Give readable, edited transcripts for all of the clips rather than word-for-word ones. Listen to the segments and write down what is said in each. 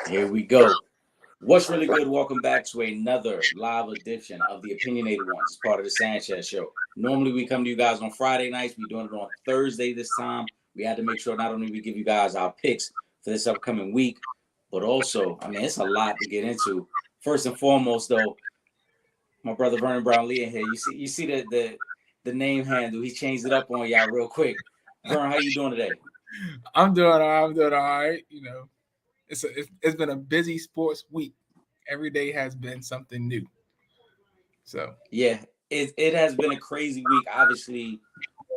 Here we go. What's really good? Welcome back to another live edition of the Opinionated Ones. It's part of the Sanchez show. Normally we come to you guys on Friday nights. We're doing it on Thursday this time. We had to make sure not only we give you guys our picks for this upcoming week, but also, it's a lot to get into. First and foremost, though, my brother Vernon Brown Lee in here. You see the name handle. He changed it up on y'all real quick. Vern, how you doing today? I'm doing all right. It's been a busy sports week. Every day has been something new. So yeah, it has been a crazy week. Obviously,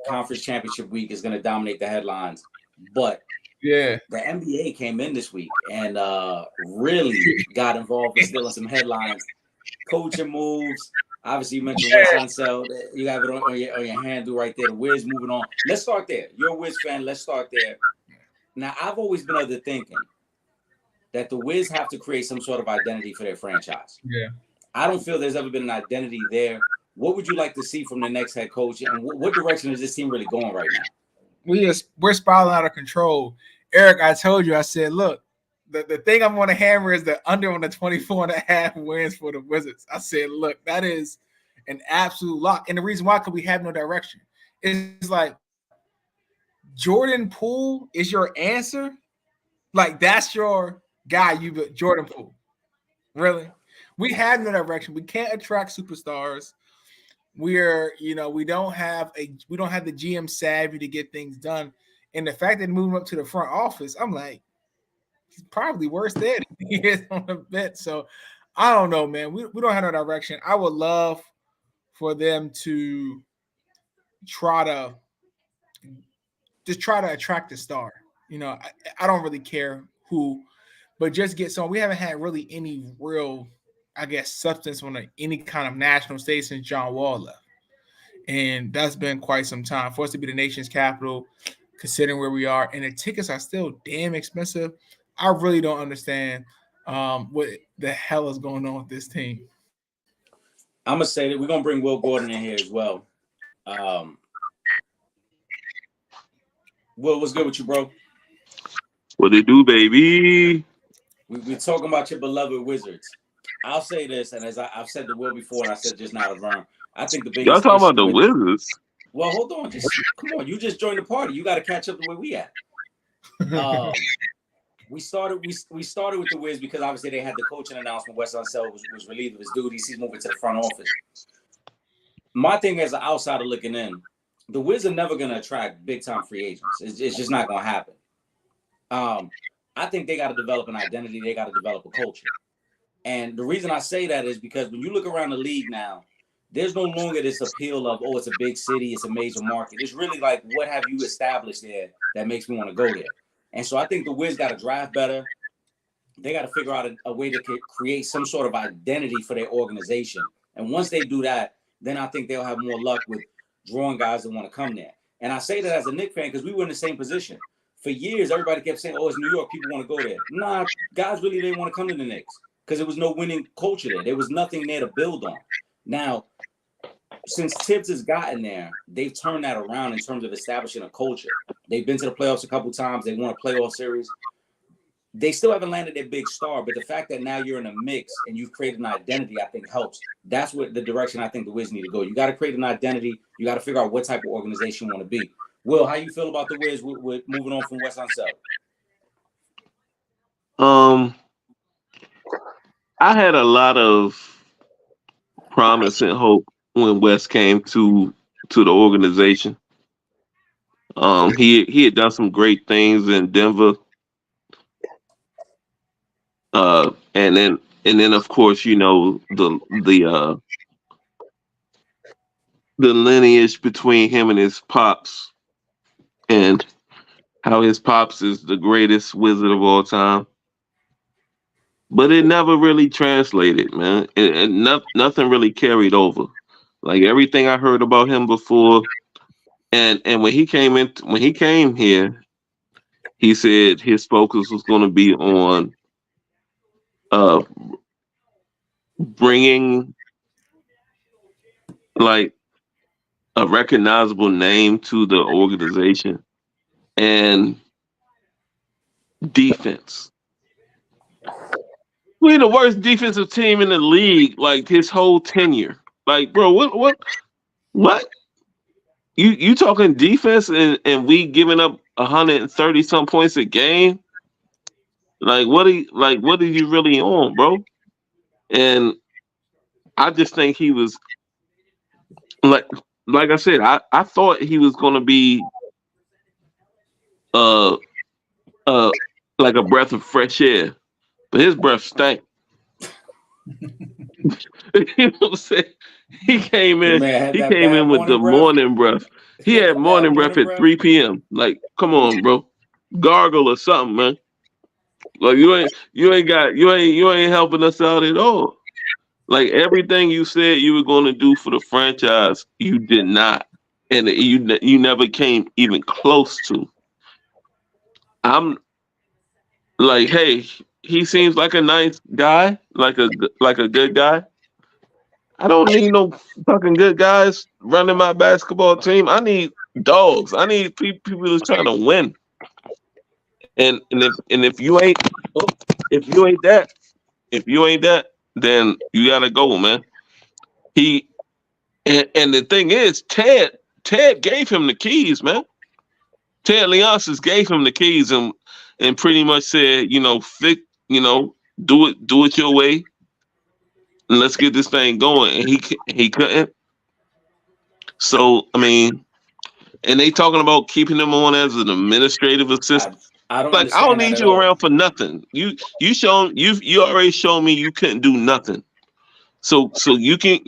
conference championship week is going to dominate the headlines, but yeah, the NBA came in this week and really got involved in stealing some headlines. Coaching moves. Obviously, you mentioned Wes Unseld. You have it on your handle right there. The Wiz moving on. Let's start there. You're a Wiz fan. Let's start there. Now, I've always been of the thinking that the Wiz have to create some sort of identity for their franchise. Yeah. I don't feel there's ever been an identity there. What would you like to see from the next head coach, and what direction is this team really going right now? We're spiraling out of control. Eric, I told you, I said, look, the thing I'm going to hammer is the under on the 24.5 wins for the Wizards. I said, look, that is an absolute lock. And the reason why, because we have no direction. It's like Jordan Poole is your answer. Like, that's your guy, Jordan Poole. Really? We have no direction. We can't attract superstars. We don't have the GM savvy to get things done. And the fact that moving up to the front office, I'm like, he's probably worse there than he is on the bench. So I don't know, man. We don't have no direction. I would love for them to try to attract a star. I don't really care who, but just get someone. We haven't had really any real, substance on any kind of national stage since John Wall left. And that's been quite some time for us to be the nation's capital, considering where we are. And the tickets are still damn expensive. I really don't understand what the hell is going on with this team. I'm going to say that we're going to bring Will Gordon in here as well. Will, what's good with you, bro? What it do, baby? We're talking about your beloved Wizards. I'll say this, and as I've said to Will before, and I said just now to Vern, I think the biggest y'all talking about the Wizards. Well, hold on, come on. You just joined the party. You got to catch up the way we at. We started with the Wiz because obviously they had the coaching announcement. Wes Unseld was relieved of his duties. He's moving to the front office. My thing as an outsider looking in, the Wiz are never going to attract big time free agents. It's just not going to happen. I think they got to develop an identity. They got to develop a culture. And the reason I say that is because when you look around the league now, there's no longer this appeal of, it's a big city, it's a major market. It's really like, what have you established there that makes me want to go there? And so I think the Wiz got to draft better. They got to figure out a way to create some sort of identity for their organization. And once they do that, then I think they'll have more luck with drawing guys that want to come there. And I say that as a Knicks fan because we were in the same position. For years, everybody kept saying, it's New York, people want to go there. Nah, guys really didn't want to come to the Knicks because there was no winning culture there. There was nothing there to build on. Now, since Tibbs has gotten there, they've turned that around in terms of establishing a culture. They've been to the playoffs a couple times. They won a playoff series. They still haven't landed their big star, but the fact that now you're in a mix and you've created an identity, I think helps. That's what the direction I think the Wiz need to go. You got to create an identity. You got to figure out what type of organization you want to be. Will, how you feel about the Wiz with moving on from Wes Unseld? I had a lot of promise and hope when Wes came to the organization. He had done some great things in Denver. And then of course, the lineage between him and his pops and how his pops is the greatest Wizard of all time. But it never really translated, man. And nothing really carried over. Like everything I heard about him before, and when he came here, he said his focus was going to be on bringing like a recognizable name to the organization and defense. We the worst defensive team in the league, like his whole tenure. Like, bro, what? You talking defense and we giving up 130 some points a game? Like, what are you really on, bro? And I just think he was like I said, I thought he was gonna be uh uh like a breath of fresh air, but his breath stank. You know what I'm saying? He came The in. man had He that came bad in with the morning breath. morning breath. He He had had that bad morning breath morning at breath. 3 p.m. Like, come on, bro, gargle or something, man. Like you ain't helping us out at all. Like everything you said you were going to do for the franchise, you did not, and you never came even close to. I'm like, hey, he seems like a nice guy, like a good guy. I don't need no fucking good guys running my basketball team. I need dogs. I need people who's trying to win. And if you ain't oh, if you ain't that if you ain't that, then you gotta go, man. He and the thing is, Ted gave him the keys, man. Ted Leonsis gave him the keys and pretty much said, you know, do it your way, and let's get this thing going. And he couldn't. So I mean, and they talking about keeping him on as an administrative assistant. I don't Like I don't understand that need at you all. around for nothing. You already shown me you couldn't do nothing. So you can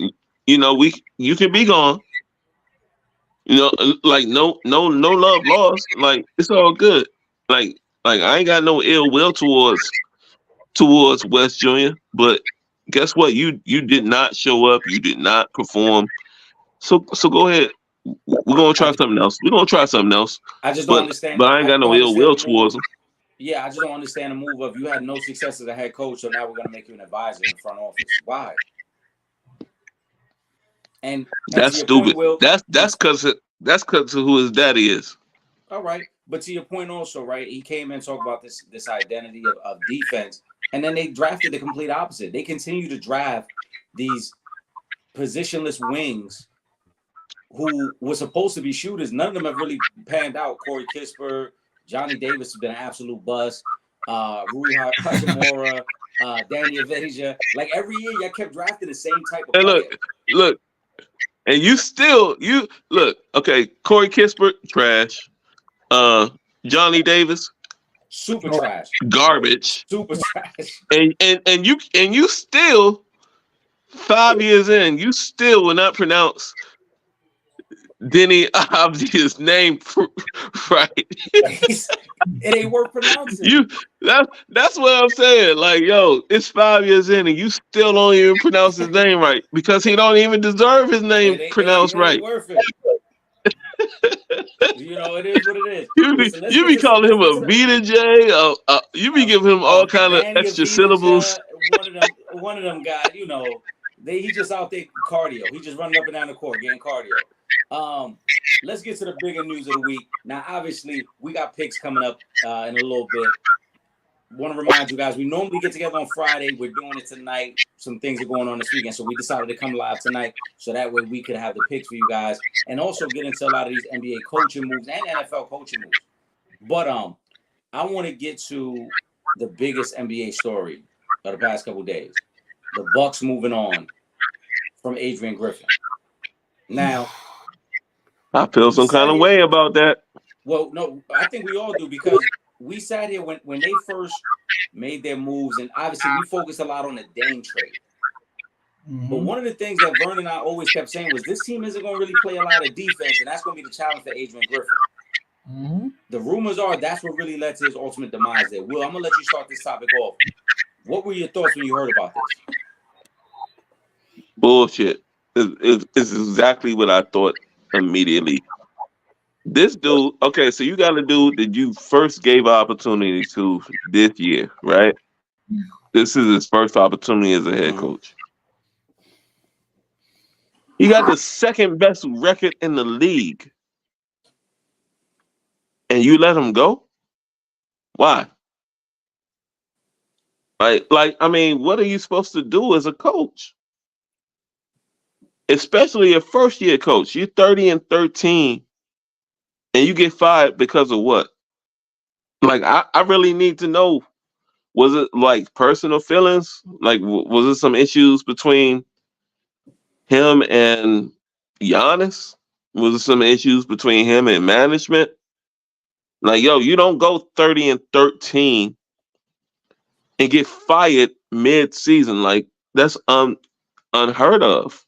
you can be gone. Like no love lost. Like it's all good. Like I ain't got no ill will towards West Junior. But guess what? You did not show up. You did not perform. So go ahead. We're gonna I try just, something else. We're gonna try something else. I just don't But understand. but I ain't I got just no don't ill understand will the move. towards him. Yeah, I just don't understand the move of you had no success as a head coach, so now we're gonna make you an advisor in the front office. Why? And to That's your point, stupid. Will, but That's cause of who his daddy is. all right. But to your point also, right? He came in and talked about this identity of defense, and then they drafted the complete opposite. They continue to draft these positionless wings who were supposed to be shooters. None of them have really panned out. Corey Kispert, Johnny Davis has been an absolute bust. Rui Hachimura, Danny Avesia. Like every year, y'all kept drafting the same type of And player. look, and you look. Okay, Corey Kispert, trash. Uh, Johnny Davis, Super trash. garbage. Super trash. And you still 5 years in, you still will not pronounce Denny Avdia's name right. It ain't worth pronouncing. You that's what I'm saying. Like, yo, it's 5 years in and you still don't even pronounce his name right because he don't even deserve his name pronounced It ain't right. worth it. It is what it is. You be Listen, let's you get be to calling let's him get a to the Vita J. You be giving him all kind of Danny extra syllables. Avdija, one of them guys, he just out there cardio. He just running up and down the court getting cardio. Let's get to the bigger news of the week. Now, obviously, we got picks coming up in a little bit. Want to remind you guys, we normally get together on Friday. We're doing it tonight. Some things are going on this weekend, so we decided to come live tonight so that way we could have the picks for you guys and also get into a lot of these NBA coaching moves and NFL coaching moves. But I want to get to the biggest NBA story of the past couple of days: the Bucks moving on from Adrian Griffin. Now, I feel some kind of way about that. Well, no, I think we all do because we sat here when they first made their moves, and obviously we focused a lot on the Dame trade. Mm-hmm. But one of the things that Vern and I always kept saying was this team isn't going to really play a lot of defense, and that's going to be the challenge for Adrian Griffin. Mm-hmm. The rumors are that's what really led to his ultimate demise there. Will, I'm going to let you start this topic off. What were your thoughts when you heard about this? Bullshit. It's exactly what I thought immediately. This dude, okay, so you got a dude that you first gave opportunity to this year, right? This is his first opportunity as a head coach. He got the second best record in the league. And you let him go? Why? I mean, what are you supposed to do as a coach? Especially a first year coach. You're 30-13 and you get fired because of what? Like, I really need to know. Was it like personal feelings? Like, was it some issues between him and Giannis? Was it some issues between him and management? Like, yo, you don't go 30-13 and get fired mid-season. Like, that's unheard of.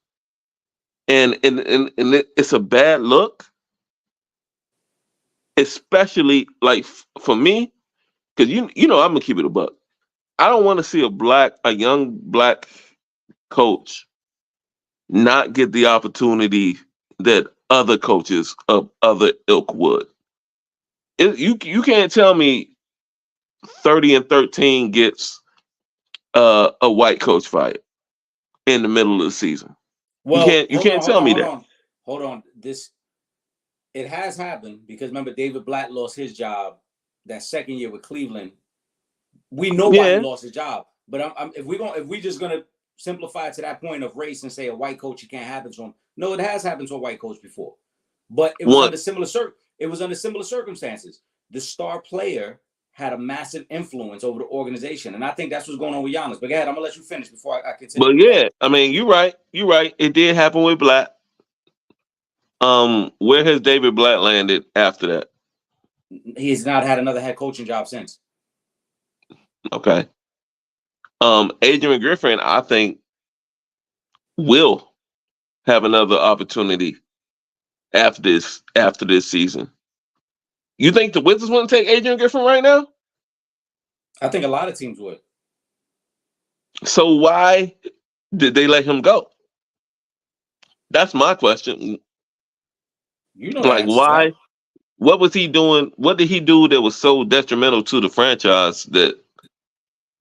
And it's a bad look, especially like for me, because you know I'm gonna keep it a buck. I don't want to see a young black coach not get the opportunity that other coaches of other ilk would. You can't tell me 30-13 gets a white coach fired in the middle of the season. Well, You can't tell me that. Hold on. It has happened because remember David Blatt lost his job that second year with Cleveland. We know why he lost his job, but if we just gonna simplify it to that point of race and say a white coach, it can't happen to him. No, it has happened to a white coach before, but it was under similar circumstances. The star player had a massive influence over the organization, and I think that's what's going on with Giannis. But go ahead, I'm gonna let you finish before I continue. But yeah, I mean, you're right. You're right. It did happen with Blatt. Where has David Blatt landed after that? He's not had another head coaching job since. Okay. Adrian Griffin, I think, will have another opportunity after this season. You think the Wizards want to take Adrian Griffin right now? I think a lot of teams would. So why did they let him go? That's my question. You know, like why? What was he doing? What did he do that was so detrimental to the franchise that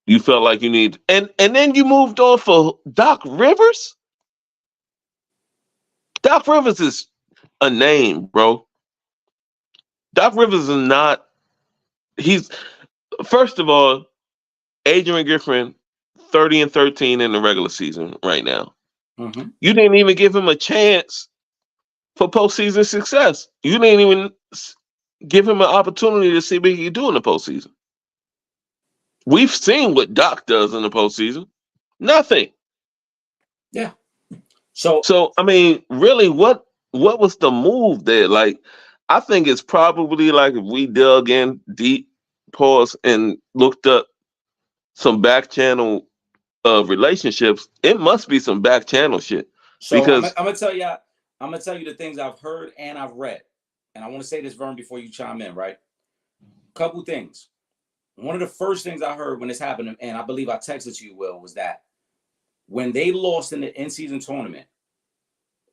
you felt like you need? And then you moved on for Doc Rivers? Doc Rivers is a name, bro. Doc Rivers is not. He's first of all, Adrian Griffin, 30-13 in the regular season right now. Mm-hmm. You didn't even give him a chance for postseason success. You didn't even give him an opportunity to see what he can do in the postseason. We've seen what Doc does in the postseason. Nothing. Yeah. So I mean, really, what was the move there? Like, I think it's probably like if we dug in deep, pause, and looked up some back channel relationships, it must be some back channel shit. So because I'm gonna tell you the things I've heard and I've read, and I want to say this, Vern, before you chime in. Right, couple things. One of the first things I heard when this happened, and I believe I texted you, Will, was that when they lost in the in-season tournament,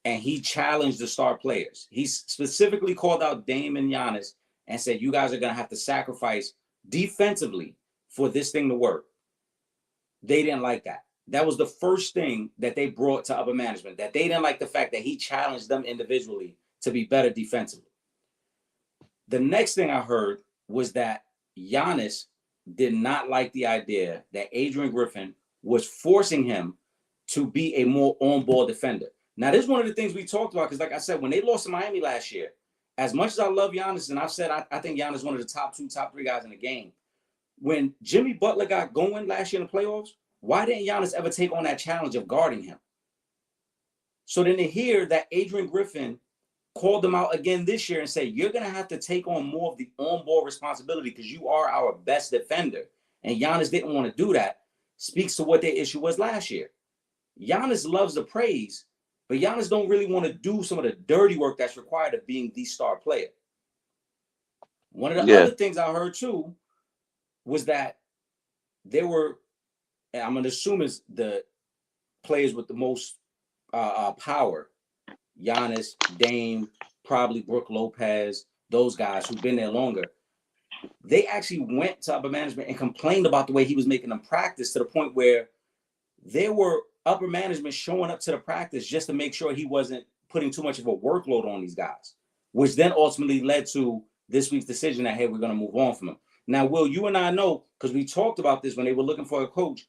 and he challenged the star players, he specifically called out Dame and Giannis and said, "You guys are gonna have to sacrifice defensively for this thing to work." They didn't like that. That was the first thing that they brought to upper management, that they didn't like the fact that he challenged them individually to be better defensively. The next thing I heard was that Giannis did not like the idea that Adrian Griffin was forcing him to be a more on-ball defender. Now, this is one of the things we talked about because, like I said, when they lost to Miami last year, as much as I love Giannis, and I've said I think Giannis is one of the top 2, top 3 guys in the game, when Jimmy Butler got going last year in the playoffs, why didn't Giannis ever take on that challenge of guarding him? So then to hear that Adrian Griffin called them out again this year and say, you're going to have to take on more of the on-ball responsibility because you are our best defender. And Giannis didn't want to do that, speaks to what their issue was last year. Giannis loves the praise, but Giannis don't really want to do some of the dirty work that's required of being the star player. One of the other things I heard too was that there were, and I'm going to assume it's the players with the most power, Giannis, Dame, probably Brook Lopez, those guys who've been there longer. They actually went to upper management and complained about the way he was making them practice to the point where there were upper management showing up to the practice just to make sure he wasn't putting too much of a workload on these guys, which then ultimately led to this week's decision that, hey, we're going to move on from him. Now, Will, you and I know, because we talked about this when they were looking for a coach.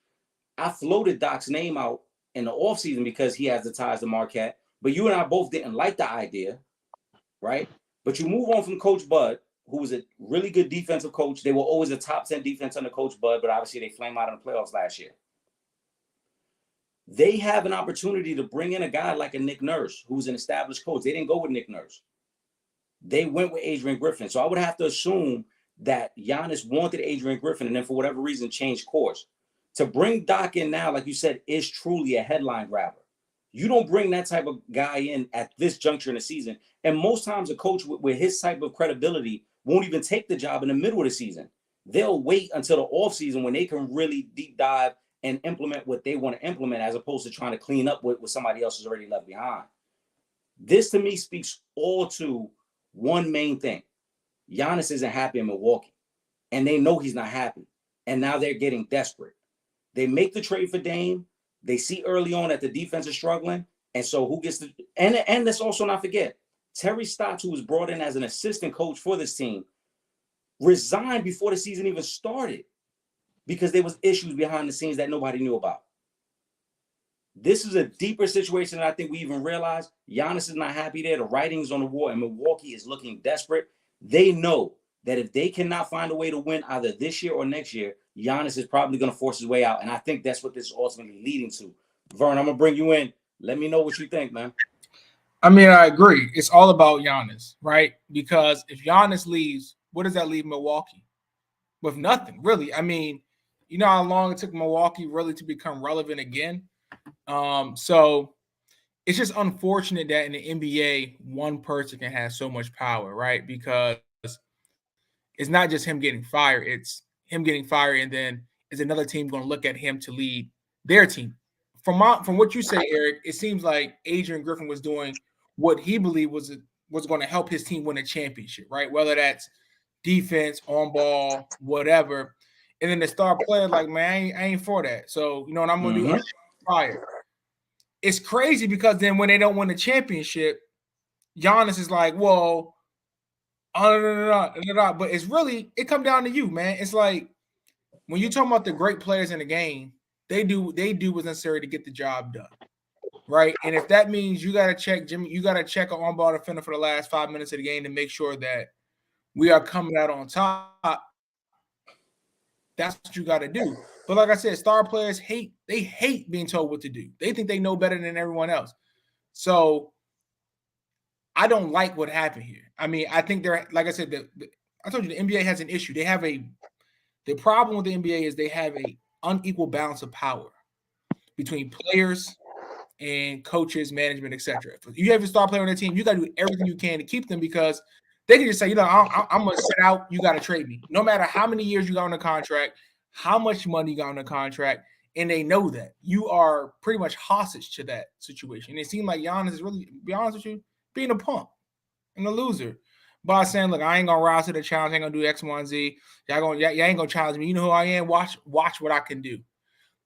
I floated Doc's name out in the offseason because he has the ties to Marquette. But you and I both didn't like the idea, right? But you move on from Coach Bud, who was a really good defensive coach. They were always a top 10 defense under Coach Bud, but obviously they flamed out in the playoffs last year. They have an opportunity to bring in a guy like a Nick Nurse, who's an established coach. They didn't go with Nick Nurse. They went with Adrian Griffin. So I would have to assume that Giannis wanted Adrian Griffin and then for whatever reason changed course. To bring Doc in now, like you said, is truly a headline grabber. You don't bring that type of guy in at this juncture in the season. And most times a coach with his type of credibility won't even take the job in the middle of the season. They'll wait until the offseason when they can really deep dive and implement what they want to implement as opposed to trying to clean up what somebody else has already left behind. This to me speaks all to one main thing. Giannis isn't happy in Milwaukee, and they know he's not happy. And now they're getting desperate. They make the trade for Dame. They see early on that the defense is struggling. And so who gets the and let's also not forget, Terry Stotts, who was brought in as an assistant coach for this team, resigned before the season even started because there was issues behind the scenes that nobody knew about. This is a deeper situation than I think we even realize. Giannis is not happy there. The writing's on the wall, and Milwaukee is looking desperate. They know that if they cannot find a way to win either this year or next year, Giannis is probably going to force his way out. And I think that's what this is ultimately leading to. Vern, I'm going to bring you in. Let me know what you think, man. I mean, I agree. It's all about Giannis, right? Because if Giannis leaves, what does that leave Milwaukee? With nothing, really. I mean, you know how long it took Milwaukee really to become relevant again? So it's just unfortunate that in the NBA, one person can have so much power, right? Because it's not just him getting fired. It's him getting fired, and then is another team going to look at him to lead their team? From what you say, Eric, it seems like Adrian Griffin was doing what he believed was going to help his team win a championship, right? Whether that's defense, on ball, whatever. And then the star player, like, man, I ain't for that. So, you know what I'm going to do? I'm fire. It's crazy because then when they don't win the championship, Giannis is like, well, but it's really, it come down to you, man. It's like when you talk about the great players in the game, they do what's necessary to get the job done, right? And if that means you got to check Jimmy, you got to check an on-ball defender for the last 5 minutes of the game to make sure that we are coming out on top. That's what you got to do. But like I said, star players hate being told what to do. They think they know better than everyone else. So I don't like what happened here. I mean, I think they're, like I said, I told you the NBA has an issue. The problem with the NBA is they have a unequal balance of power between players and coaches, management, etc. If you have a star player on the team, you got to do everything you can to keep them because they can just say, you know, I'm going to sit out. You got to trade me. No matter how many years you got on the contract, how much money you got on the contract, and they know that. You are pretty much hostage to that situation. And it seemed like Giannis is really, to be honest with you, being a punk and a loser by saying, look, I ain't going to rise to the challenge. I ain't going to do X, Y, and Z. Y'all ain't going to challenge me. You know who I am. Watch what I can do.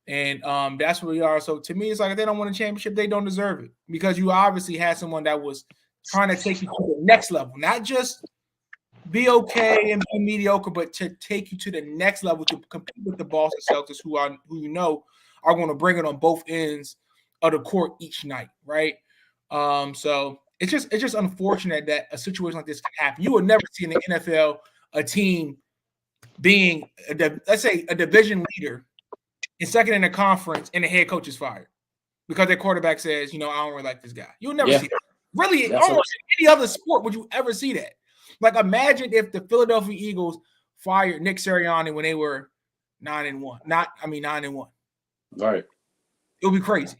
And that's where we are. So to me, it's like if they don't win a championship, they don't deserve it because you obviously had someone that was trying to take you to the next level, not just be okay and be mediocre, but to take you to the next level to compete with the Boston Celtics, who you know are going to bring it on both ends of the court each night, right? So it's just unfortunate that a situation like this can happen. You will never see in the NFL a team being let's say a division leader and second in the conference, and the head coach is fired because their quarterback says, you know, I don't really like this guy. You'll never see that. Really, almost any other sport would you ever see that? Like, imagine if the Philadelphia Eagles fired Nick Sirianni when they were 9-1. 9-1. Right. It would be crazy.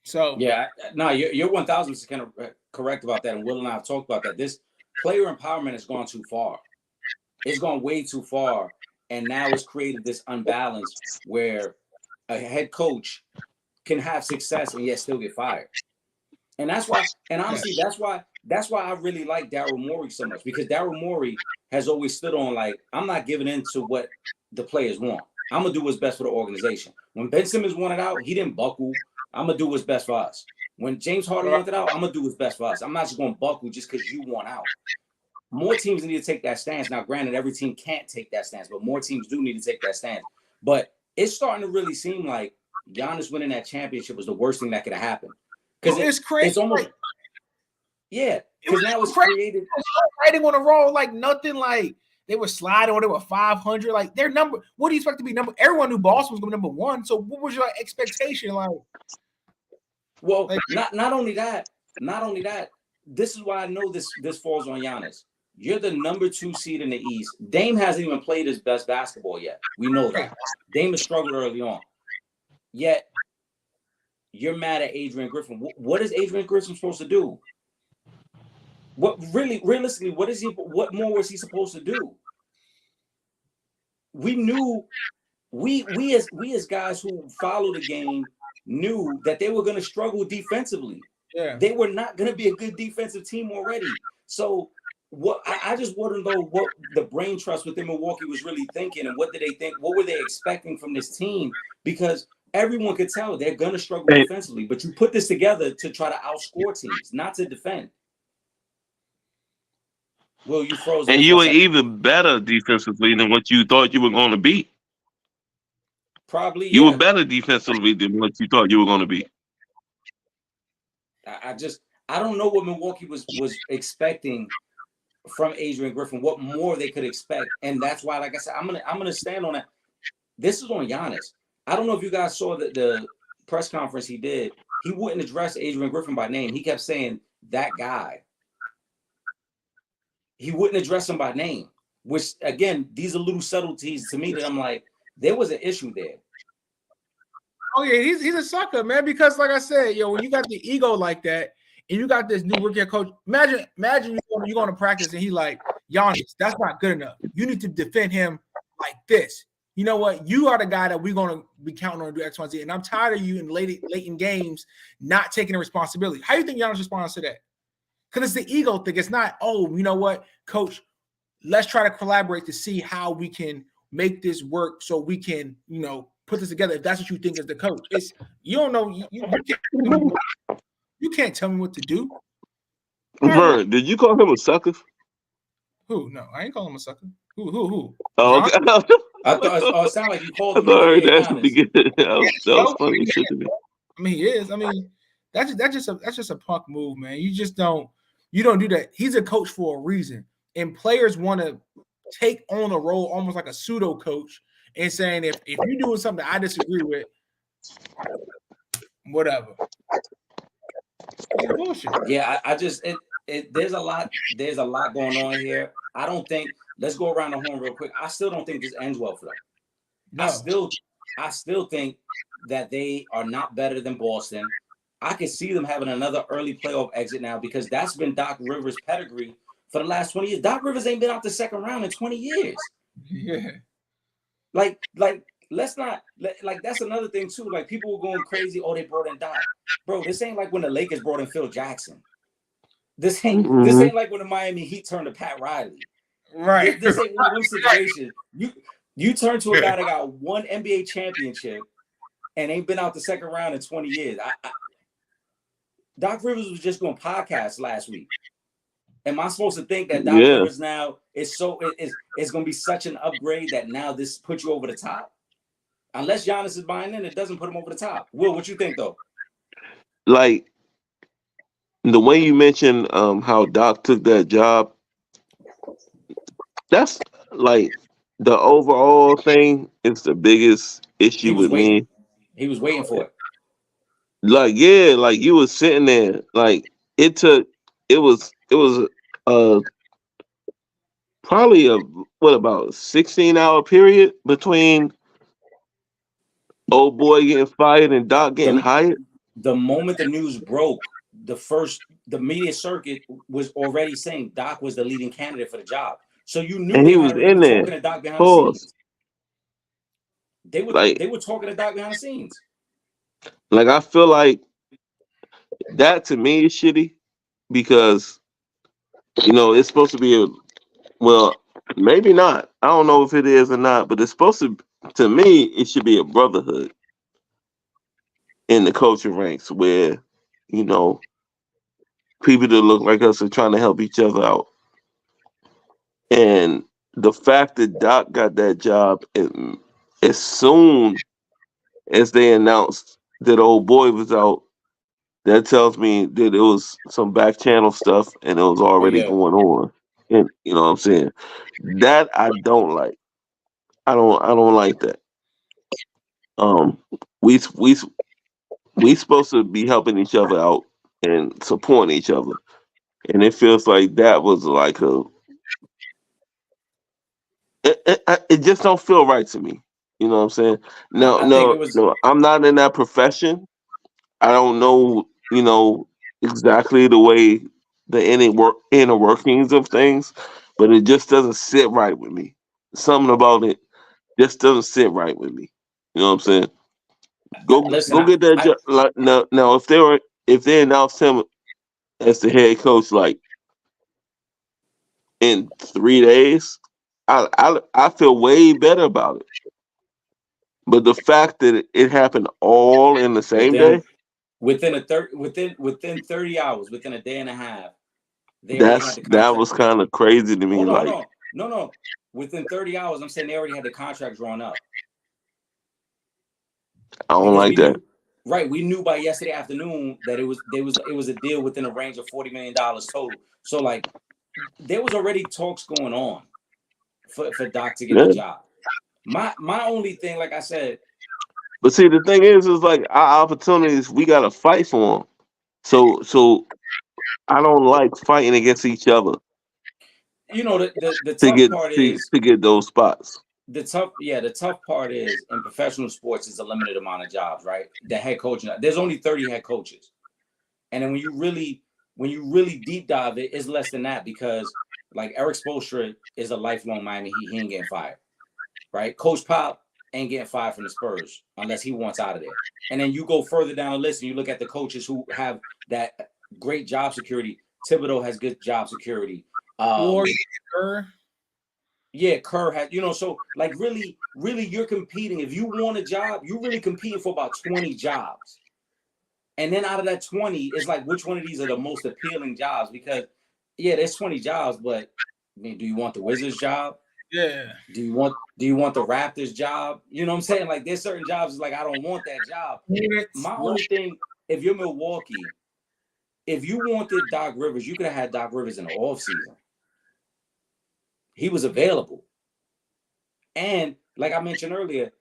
So yeah, no, you're 1,000% kind of correct about that, and Will and I have talked about that. This player empowerment has gone too far. It's gone way too far, and now it's created this unbalance where a head coach can have success and yet still get fired. And that's why, and honestly, that's why I really like Daryl Morey so much, because Daryl Morey has always stood on, like, I'm not giving in to what the players want. I'm going to do what's best for the organization. When Ben Simmons wanted out, he didn't buckle. I'm going to do what's best for us. When James Harden wanted out, I'm going to do what's best for us. I'm not just going to buckle just because you want out. more teams need to take that stance. Now, granted, every team can't take that stance, but more teams do need to take that stance. But it's starting to really seem like Giannis winning that championship was the worst thing that could have happened. Because it's crazy. It's almost, yeah. Because now it's created. Writing on a roll like nothing. Like they were sliding or they were 500. Like their number. What do you expect to be number? Everyone knew Boston was going to be number one. So what was your expectation? Like, well, like, not only that. This is why I know this falls on Giannis. You're the number 2 seed in the East. Dame hasn't even played his best basketball yet. We know that. Dame has struggled early on. Yet, you're mad at Adrian Griffin. What is Adrian Griffin supposed to do? Realistically, what more was he supposed to do? We knew, we as guys who follow the game knew that they were going to struggle defensively. Yeah. They were not going to be a good defensive team already. So what I just want to know what the brain trust within Milwaukee was really thinking, and what did they think? What were they expecting from this team? Because everyone could tell they're going to struggle defensively, but you put this together to try to outscore teams, not to defend. Will, you froze. And you were even better defensively than what you thought you were going to be. Probably, you were better defensively than what you thought you were going to be. I don't know what Milwaukee was expecting from Adrian Griffin, what more they could expect. And that's why, like I said, I'm gonna stand on that. This is on Giannis. I don't know if you guys saw the press conference he did. He wouldn't address Adrian Griffin by name. He kept saying that guy. He wouldn't address him by name, which again, these are little subtleties to me that I'm like, there was an issue there. Oh yeah, he's a sucker, man. Because like I said, when you got the ego like that, and you got this new rookie coach, imagine you're going to practice and he like, Giannis, that's not good enough. You need to defend him like this. You know what? You are the guy that we're going to be counting on to do X, Y, Z. And I'm tired of you in late in games not taking the responsibility. How do you think Giannis responds to that? Because it's the ego thing. It's not, you know what, coach, let's try to collaborate to see how we can make this work so we can, put this together. If that's what you think as the coach, it's you don't know. You can't tell me what to do. Vern, did you call him a sucker? Who? No, I ain't calling him a sucker. Who? Oh, okay. I thought it sounded like you called him. That was funny shit to me. I mean, he is. I mean, that's just a punk move, man. You don't do that. He's a coach for a reason, and players want to take on a role almost like a pseudo coach and saying if you're doing something I disagree with, whatever. Bullshit. Yeah, I just there's a lot going on here. I don't think, let's go around the horn real quick. I still don't think this ends well for them. No. I still think that they are not better than Boston. I can see them having another early playoff exit now because that's been Doc Rivers' pedigree for the last 20 years. Doc Rivers ain't been out the second round in 20 years. Yeah. Like let's not that's another thing too. Like people were going crazy. Oh, they brought in Doc. Bro, this ain't like when the Lakers brought in Phil Jackson. This ain't like when the Miami Heat turned to Pat Riley. Right. This ain't one of those situations. You turn to a guy that got one NBA championship and ain't been out the second round in 20 years. Doc Rivers was just going to podcast last week. Am I supposed to think that Doc Rivers now it's going to be such an upgrade that now this puts you over the top? Unless Giannis is buying in, it doesn't put him over the top. Will, what you think though? Like the way you mentioned how Doc took that job, that's like the overall thing is the biggest issue with me. He was waiting for it. Like, like you was sitting there. Like it was probably about 16-hour period between old boy getting fired and Doc getting hired. The moment the news broke, the media circuit was already saying Doc was the leading candidate for the job. So you knew he was in there. Talking to Doc behind the scenes. They were talking to Doc behind the scenes. Like I feel like that to me is shitty because it's supposed to be maybe not. I don't know if it is or not, but it's supposed to me it should be a brotherhood in the coaching ranks where people that look like us are trying to help each other out. And the fact that Doc got that job as soon as they announced that old boy was out, that tells me that it was some back channel stuff and it was Oh already yeah. going on. And you know what I'm saying? That I don't like. I don't like that. Um we we we supposed to be helping each other out and supporting each other. And it feels like that was like it just don't feel right to me. You know what I'm saying? No, I think it no, was no. I'm not in that profession. I don't know, exactly the way the inner workings of things, but it just doesn't sit right with me. Something about it just doesn't sit right with me. You know what I'm saying? listen. Go get that I job. Like, now if they announced him as the head coach like in 3 days, I feel way better about it. But the fact that it happened all in the same day, within within 30 hours, within a day and a half, they already had the that contract. was kind of crazy to me. Hold Like, on. No. Within 30 hours, I'm saying they already had the contract drawn up I don't because like we that. knew, right? We knew by yesterday afternoon that it was a deal within a range of $40 million total. So like there was already talks going on for Doc to get the Yeah. job. My only thing, like I said, But see, the thing is like our opportunities, we gotta fight for them. So I don't like fighting against each other the tough part is to get those spots. the tough part is in professional sports is a limited amount of jobs, right? The head coaching, there's only 30 head coaches. And then when you really deep dive it, it's less than that because like Eric Spoelstra is a lifelong Miami Heat. He ain't getting fired, right? Coach Pop ain't getting fired from the Spurs unless he wants out of there. And then you go further down the list and you look at the coaches who have that great job security. Thibodeau has good job security. Kerr. Yeah, Kerr has, so like really, really you're competing. If you want a job, you're really competing for about 20 jobs. And then out of that 20, it's like which one of these are the most appealing jobs? Because yeah, there's 20 jobs, but I mean, do you want the Wizards job? Yeah. Do you want the Raptors job? You know what I'm saying? Like there's certain jobs like I don't want that job. My only thing, if you're Milwaukee, if you wanted Doc Rivers, you could have had Doc Rivers in the offseason. He was available. And like I mentioned earlier,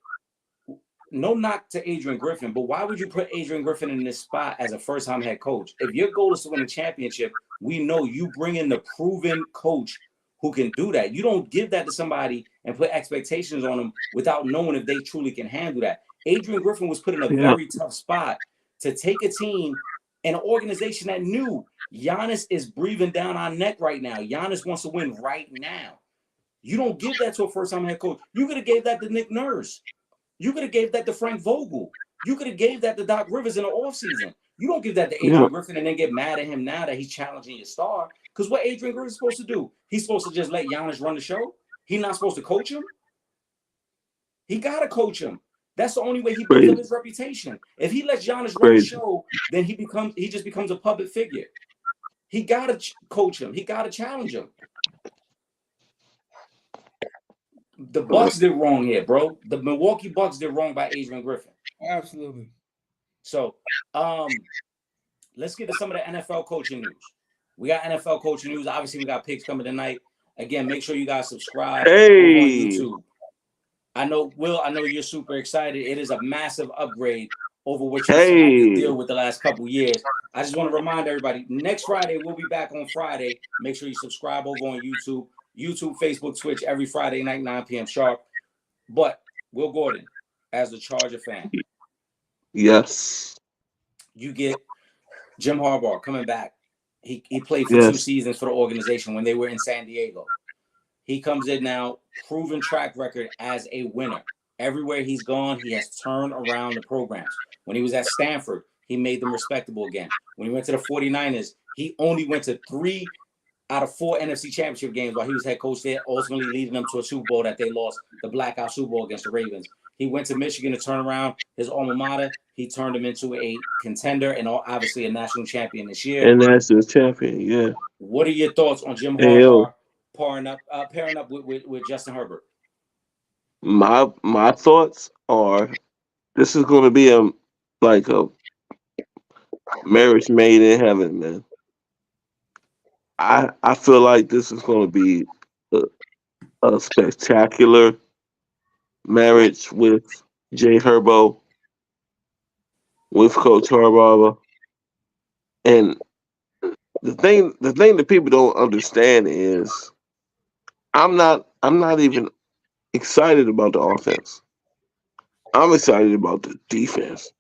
no knock to Adrian Griffin, but why would you put Adrian Griffin in this spot as a first-time head coach? If your goal is to win a championship, we know you bring in the proven coach who can do that. You don't give that to somebody and put expectations on them without knowing if they truly can handle that. Adrian Griffin was put in a Yeah. very tough spot to take a team and an organization that knew Giannis is breathing down our neck right now. Giannis wants to win right now. You don't give that to a first-time head coach. You could have gave that to Nick Nurse. You could have gave that to Frank Vogel. You could have gave that to Doc Rivers in the offseason. You don't give that to Adrian Yeah. Griffin and then get mad at him now that he's challenging your star. Because what Adrian Griffin is supposed to do? He's supposed to just let Giannis run the show? He's not supposed to coach him? He got to coach him. That's the only way he builds up his reputation. If he lets Giannis run the show, then he just becomes a public figure. He got to coach him. He got to challenge him. The Bucks did wrong here, bro. The Milwaukee Bucks did wrong by Adrian Griffin. Absolutely. So, let's get to some of the NFL coaching news. We got NFL coaching news. Obviously, we got picks coming tonight. Again, make sure you guys subscribe over on YouTube. I know, Will, I know you're super excited. It is a massive upgrade over what you've had to deal with the last couple years. I just want to remind everybody, next Friday, we'll be back on Friday. Make sure you subscribe over on YouTube, Facebook, Twitch, every Friday night, 9 p.m. sharp. But, Will Gordon, as a Charger fan. Yes. You get Jim Harbaugh coming back. He played for 2 seasons for the organization when they were in San Diego. He comes in now, proven track record as a winner. Everywhere he's gone, he has turned around the programs. When he was at Stanford, he made them respectable again. When he went to the 49ers, he only went to 3 out of 4 NFC Championship games while he was head coach there, ultimately leading them to a Super Bowl that they lost, the blackout Super Bowl against the Ravens. He went to Michigan to turn around his alma mater. He turned him into a contender and obviously a national champion this year. And national champion, yeah. What are your thoughts on Jim Harbaugh pairing up with Justin Herbert? My thoughts are this is going to be a marriage made in heaven, man. I feel like this is going to be a, a spectacular marriage with Jay Herbo, with Coach Harbaugh, and the thing that people don't understand is I'm not even excited about the offense. I'm excited about the defense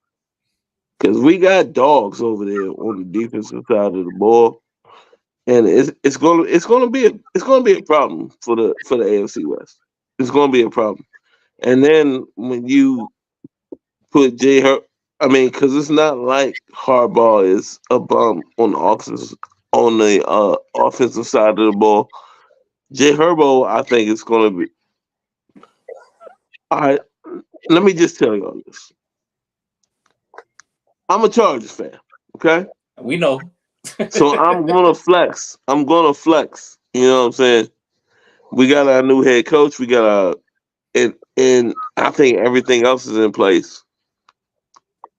because we got dogs over there on the defensive side of the ball, and it's gonna be a problem for the AFC West. It's gonna be a problem, and then when you put Jay Her, I mean, because it's not like Harbaugh is a bum on the offensive side of the ball. Jay Herbo, I think it's gonna be. All right, let me just tell y'all this. I'm a Chargers fan. Okay. We know. So I'm gonna flex. I'm gonna flex. You know what I'm saying? We got our new head coach. We got our and I think everything else is in place.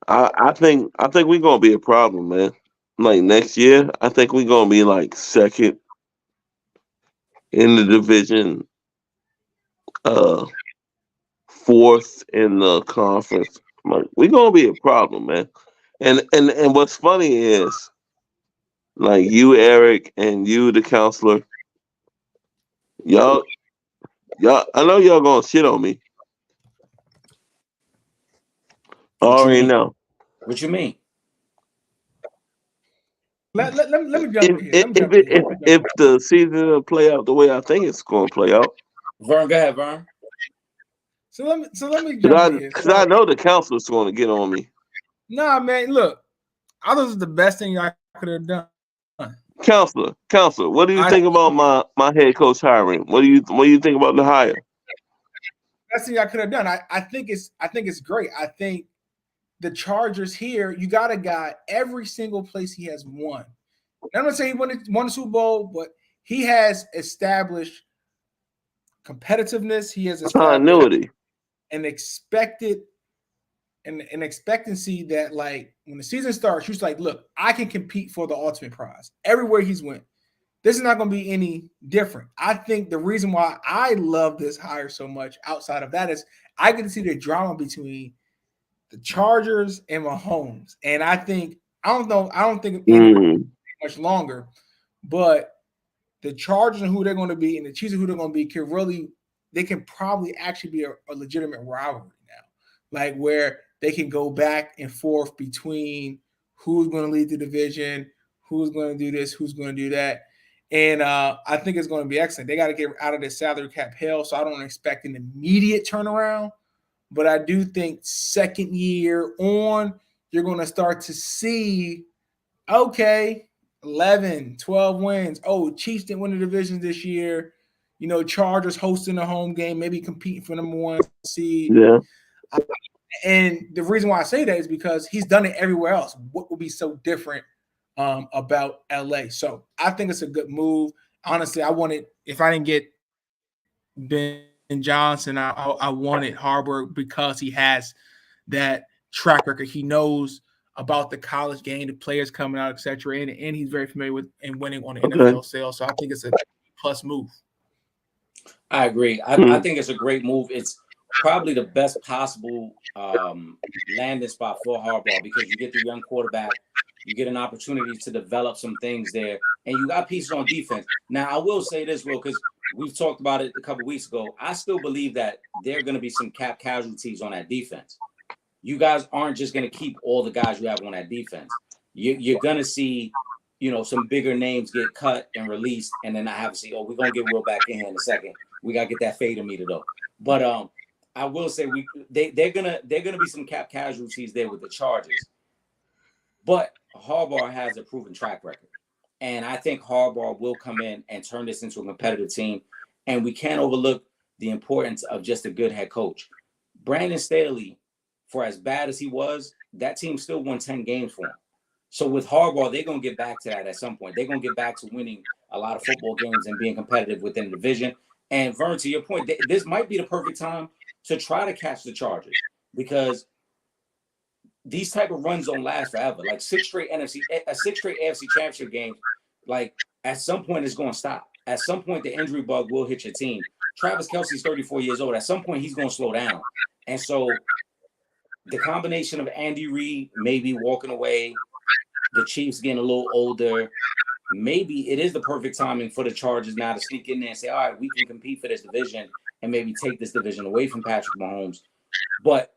I think we're gonna be a problem, man. Like next year, I think we're gonna be like second in the division, uh, fourth in the conference. Like we're gonna be a problem, man. And what's funny is like you, Eric, and you, the counselor, y'all I know y'all gonna shit on me. I What you already mean? know. What you mean? Let me jump If in here. if Let me if, jump in here. if, if the season will play out the way I think it's gonna play out, Vern, go ahead, Vern. So let me because jump in here. I So know the counselor's gonna get on me. nah, man, look, I thought this is the best thing I could have done. Counselor, what do you I think about my head coach hiring? What do you think about the hire? best thing I could have done. I think it's great. I think the Chargers here, you got a guy every single place he has won. I'm not saying he won the Super Bowl, but he has established competitiveness. He has established Continuity. an expected an expectancy that like when the season starts, he's like, look, I can compete for the ultimate prize everywhere he's went. This is not going to be any different. I think the reason why I love this hire so much outside of that is I get to see the drama between the Chargers and Mahomes. And I think I don't think anybody Mm, much longer, but the Chargers and who they're going to be and the Chiefs and who they're going to be they can probably actually be a legitimate rivalry now. Like where they can go back and forth between who's going to lead the division, who's going to do this, who's going to do that. And I think it's going to be excellent. They got to get out of the salary cap hell, so I don't expect an immediate turnaround. But I do think second year on, you're going to start to see, okay, 11, 12 wins. Oh, Chiefs didn't win the division this year. Chargers hosting a home game, maybe competing for number one seed. yeah. And the reason why I say that is because he's done it everywhere else. What would be so different about LA? So I think it's a good move. Honestly, if I didn't get Ben Johnson, I wanted Harburg because he has that track record. He knows about the college game, the players coming out, etc. And he's very familiar with and winning on the Okay. NFL sale. So I think it's a plus move. I agree. I think it's a great move. It's probably the best possible landing spot for Harbaugh because you get the young quarterback, you get an opportunity to develop some things there, and you got pieces on defense. Now, I will say this, Will, because we've talked about it a couple weeks ago. I still believe that there are going to be some cap casualties on that defense. You guys aren't just going to keep all the guys you have on that defense. You're going to see, some bigger names get cut and released, and then I have to see, we're going to get Will back in here in a second. We got to get that fader meter though. But I will say they're gonna be some cap casualties there with the Chargers. But Harbaugh has a proven track record. And I think Harbaugh will come in and turn this into a competitive team. And we can't overlook the importance of just a good head coach. Brandon Staley, for as bad as he was, that team still won 10 games for him. So with Harbaugh, they're going to get back to that at some point. They're going to get back to winning a lot of football games and being competitive within the division. And Vern, to your point, this might be the perfect time to try to catch the Chargers because these type of runs don't last forever. Like six straight AFC championship games, like at some point it's going to stop. At some point the injury bug will hit your team. Travis Kelce's 34 years old. At some point he's going to slow down. And so the combination of Andy Reid maybe walking away, the Chiefs getting a little older, maybe it is the perfect timing for the Chargers now to sneak in there and say, all right, we can compete for this division and maybe take this division away from Patrick Mahomes. But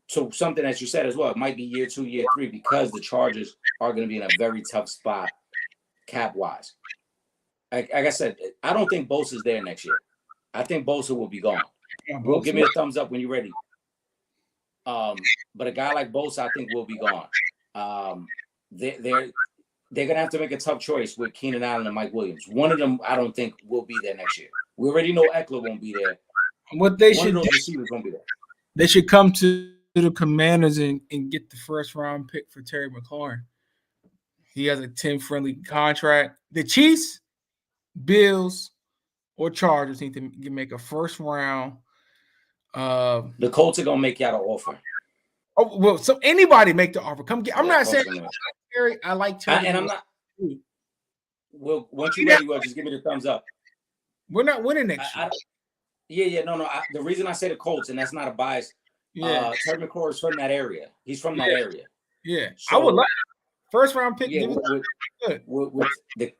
so something that you said as well, it might be year 2, year 3, because the Chargers are going to be in a very tough spot cap-wise. Like I said, I don't think Bosa's there next year. I think Bosa will be gone. Well, give me a thumbs up when you're ready. But a guy like Bosa, I think, will be gone. They're going to have to make a tough choice with Keenan Allen and Mike Williams. One of them, I don't think, will be there next year. We already know Eckler won't be there. What they One should of those do, receivers won't be there. they should come to the Commanders and get the first round pick for Terry McLaurin. He has a 10-friendly contract. The Chiefs, Bills, or Chargers need to make a first round. The Colts are going to make you out an offer. Oh well, so anybody make the offer. Come get. I'm not saying Terry. I like Terry, and I'm not. Well, once you're ready, well, just give me the thumbs up. We're not winning next year. No. The reason I say the Colts, and that's not a bias. Yeah, Terry McLaurin is from that area. He's from that area. Yeah, so, I would like first round pick. Yeah, with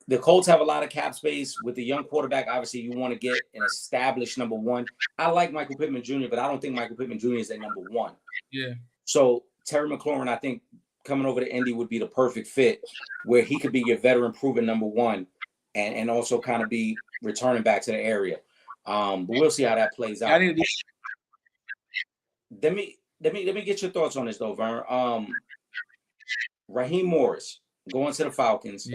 the Colts have a lot of cap space. With the young quarterback, obviously you want to get an established number one. I like Michael Pittman Jr., but I don't think Michael Pittman Jr. is a number one. Yeah. So Terry McLaurin, I think coming over to Indy would be the perfect fit, where he could be your veteran proven number one, and also kind of be returning back to the area. But we'll see how that plays out. Let me get your thoughts on this though, Vern. Raheem Morris going to the Falcons.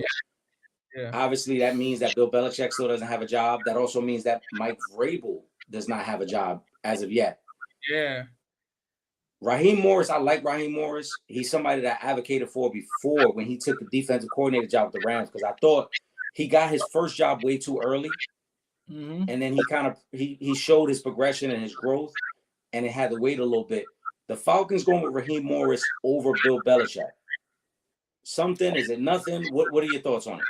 Yeah. Obviously, that means that Bill Belichick still doesn't have a job. That also means that Mike Vrabel does not have a job as of yet. Yeah. Raheem Morris, I like Raheem Morris. He's somebody that I advocated for before when he took the defensive coordinator job with the Rams, because I thought he got his first job way too early. Mm-hmm. And then he showed his progression and his growth, and it had to wait a little bit. The Falcons going with Raheem Morris over Bill Belichick. Something? Is it nothing? What are your thoughts on it?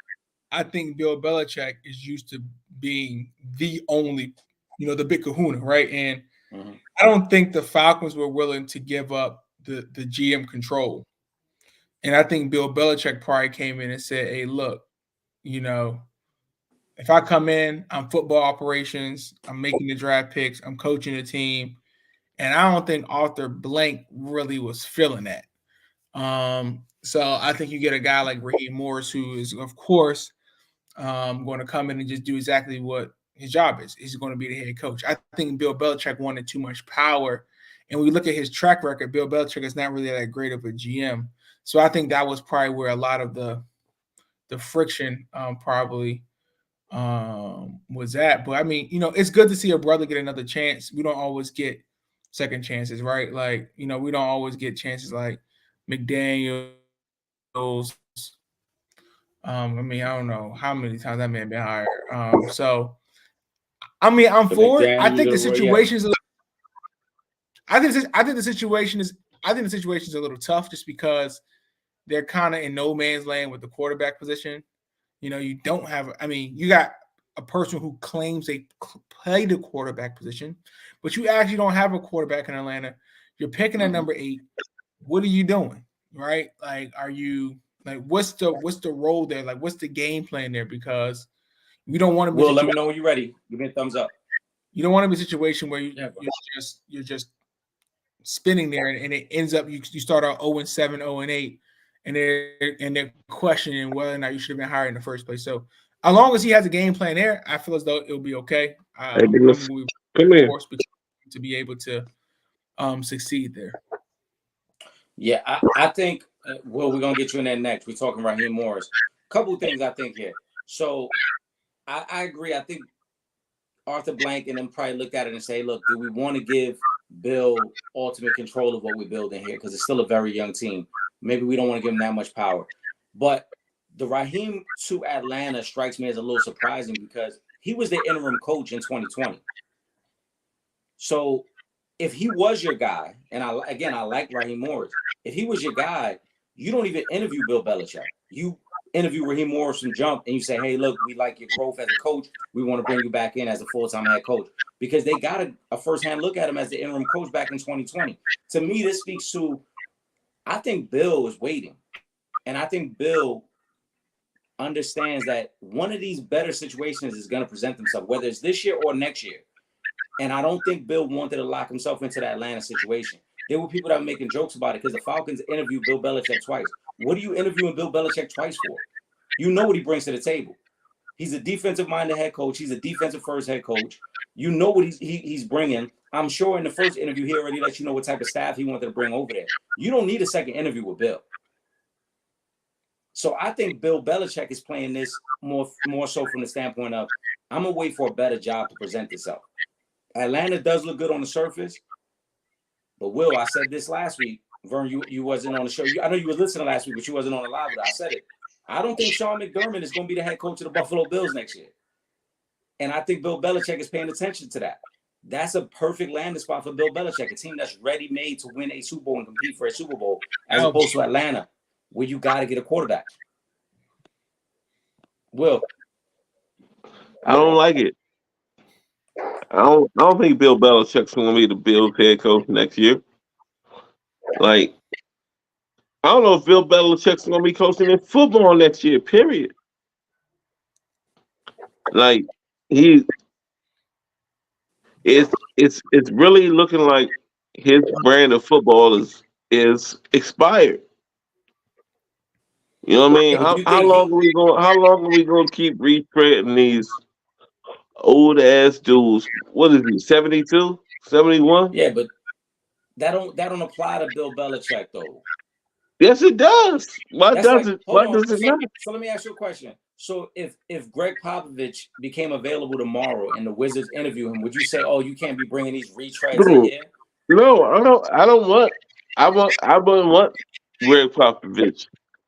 I think Bill Belichick is used to being the only, the big kahuna, right? And I don't think the Falcons were willing to give up the GM control. And I think Bill Belichick probably came in and said, hey, look, if I come in, I'm football operations, I'm making the draft picks, I'm coaching the team. And I don't think Arthur Blank really was feeling that. So I think you get a guy like Raheem Morris, who is, of course, going to come in and just do exactly what his job is. He's going to be the head coach. I think Bill Belichick wanted too much power. And when we look at his track record, Bill Belichick is not really that great of a GM. So I think that was probably where a lot of the friction probably was at. But I mean, it's good to see a brother get another chance. We don't always get second chances, right? Like, we don't always get chances like McDaniels. I mean, I don't know how many times that man been hired. So I mean, I'm for it. I think the situation is I think the situation is a little tough just because they're kind of in no man's land with the quarterback position. You don't have, you got a person who claims they play the quarterback position, but you actually don't have a quarterback in Atlanta. You're picking at number 8. What are you doing? Right? Like, are you like, what's the role there? Like, what's the game plan there? Because we don't want to be. Well, let me know when you're ready. Give me a thumbs up. You don't want to be a situation where you're just spinning there and it ends up you start out 0-7, 0-8, and they're questioning whether or not you should have been hired in the first place. So as long as he has a game plan there, I feel as though it'll be okay. Come here. To be able to succeed there. Yeah, I think. Well, we're gonna get you in there next. We're talking Raheem Morris. A couple of things I think here. So I agree. I think Arthur Blank and them probably looked at it and say, look, do we want to give Bill ultimate control of what we're building here? Because it's still a very young team. Maybe we don't want to give him that much power. But the Raheem to Atlanta strikes me as a little surprising because he was the interim coach in 2020. So if he was your guy, and I like Raheem Morris. If he was your guy, you don't even interview Bill Belichick. You interview Raheem Morris from jump, and you say, "Hey, look, we like your growth as a coach. We want to bring you back in as a full-time head coach," because they got a first-hand look at him as the interim coach back in 2020. To me, this speaks to, I think Bill is waiting, and I think Bill understands that one of these better situations is going to present themselves, whether it's this year or next year. And I don't think Bill wanted to lock himself into the Atlanta situation. There were people that were making jokes about it because the Falcons interviewed Bill Belichick twice. What are you interviewing Bill Belichick twice for? You know what he brings to the table. He's a defensive-minded head coach. He's a defensive-first head coach. You know what he's bringing. I'm sure in the first interview, he already let you know what type of staff he wanted to bring over there. You don't need a second interview with Bill. So I think Bill Belichick is playing this more so from the standpoint of, I'm going to wait for a better job to present itself. Atlanta does look good on the surface. But Will, I said this last week. Vern, you wasn't on the show. I know you were listening last week, but you wasn't on the live. But I said it. I don't think Sean McDermott is going to be the head coach of the Buffalo Bills next year. And I think Bill Belichick is paying attention to that. That's a perfect landing spot for Bill Belichick, a team that's ready-made to win a Super Bowl and compete for a Super Bowl, as opposed to Atlanta, where you got to get a quarterback. Will? I don't like it. I don't think Bill Belichick's going to be the Bills head coach next year. Like, I don't know if Bill Belichick's going to be coaching in football next year, period. Like, it's really looking like his brand of football is expired. You know what I mean? How long are we going to keep retreading these old ass dudes? What is he? 72? 71? Yeah, but that don't apply to Bill Belichick though. Yes, it does. Why does it not? So let me ask you a question. So if Greg Popovich became available tomorrow and the Wizards interview him, would you say, "Oh, you can't be bringing these retreads in here"? No, I wouldn't want Greg Popovich.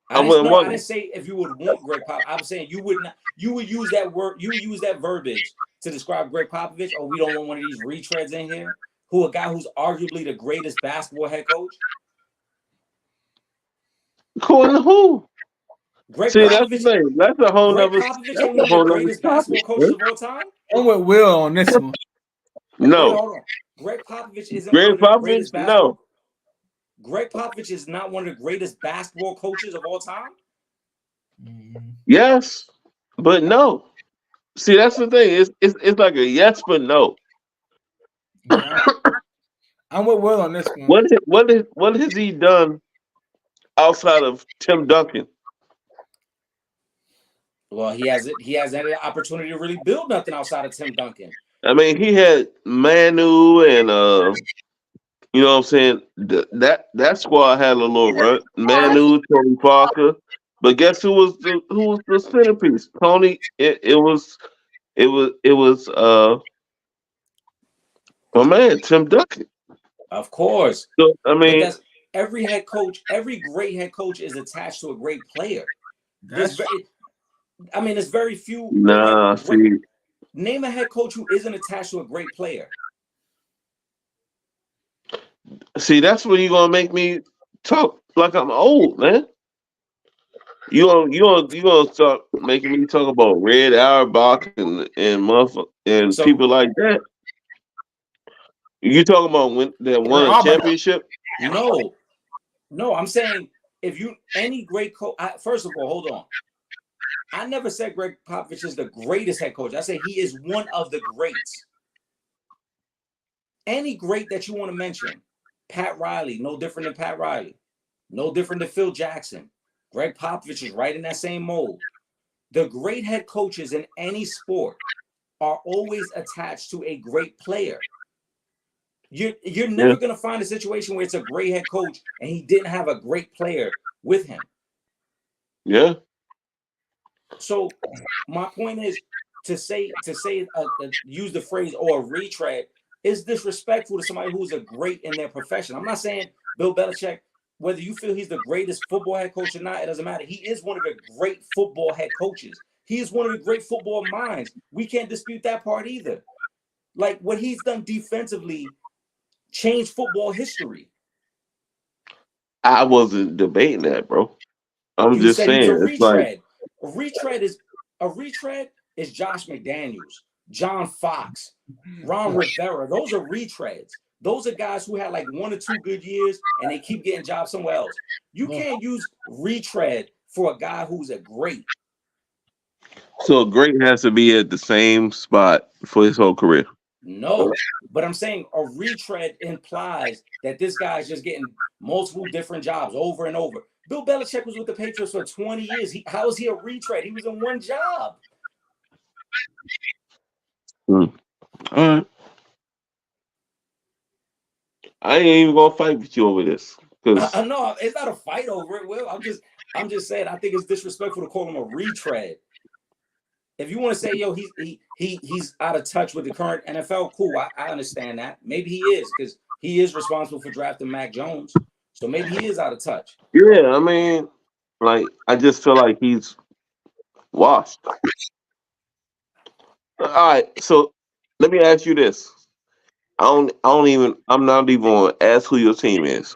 I didn't say if you would want Greg Popovich. I'm saying you would not. You would use that word. You would use that verbiage to describe Greg Popovich. Oh, we don't want one of these retreads in here. A guy who's arguably the greatest basketball head coach. According to who? Greg See, Popovich, that's the thing. That's a whole Greg other. Popovich ain't one of the greatest basketball coaches of all time. I'm with Will on this one. No. Wait, hold on. Greg Popovich isn't one of the greatest basketball. No. Greg Popovich is not one of the greatest basketball coaches of all time. Yes, but no. See, that's the thing. It's like a yes but no. Yeah. I'm with Will on this one. What has he done outside of Tim Duncan? Well, he hasn't had an opportunity to really build nothing outside of Tim Duncan. I mean, he had Manu and you know what I'm saying? That squad had a little run. Manu, Tony Parker. But guess who was the centerpiece? Tony. It was my man, Tim Duncan. Of course. So I mean, but every head coach, every great head coach is attached to a great player. There's very few. Nah, see. Name a head coach who isn't attached to a great player. See, that's when you're gonna make me talk like I'm old, man. You gonna start making me talk about Red Auerbach and people like that. You talking about when they won a championship? No, I'm saying any great coach. First of all, hold on. I never said Greg Popovich is the greatest head coach. I said he is one of the greats. Any great that you want to mention, Pat Riley, no different than Pat Riley, no different than Phil Jackson. Greg Popovich is right in that same mold. The great head coaches in any sport are always attached to a great player. You're never going to find a situation where it's a great head coach and he didn't have a great player with him. Yeah. So my point is to use the phrase or a retread is disrespectful to somebody who's a great in their profession. I'm not saying Bill Belichick whether you feel he's the greatest football head coach or not, it doesn't matter. He is one of the great football head coaches. He is one of the great football minds. We can't dispute that part either. Like what he's done defensively changed football history. I wasn't debating that, bro. I'm You just said he was a saying it's like retread. A retread is Josh McDaniels, John Fox, Ron Rivera. Those are retreads. Those are guys who had like 1 or 2 good years and they keep getting jobs somewhere else. You can't use retread for a guy who's a great. so great has to be at the same spot for his whole career. No, but I'm saying a retread implies that this guy's just getting multiple different jobs over and over. Bill Belichick was with the Patriots for 20 years. How is he a retread? He was in one job. All right. I ain't even gonna fight with you over this because I know it's not a fight over it, Will. I'm just saying I think it's disrespectful to call him a retread. If you want to say, yo, he's out of touch with the current NFL, cool. I understand that. Maybe he is because he is responsible for drafting Mac Jones. So maybe he is out of touch. yeah, I mean, like I just feel like he's washed. All right, so let me ask you this. I'm not even gonna ask who your team is.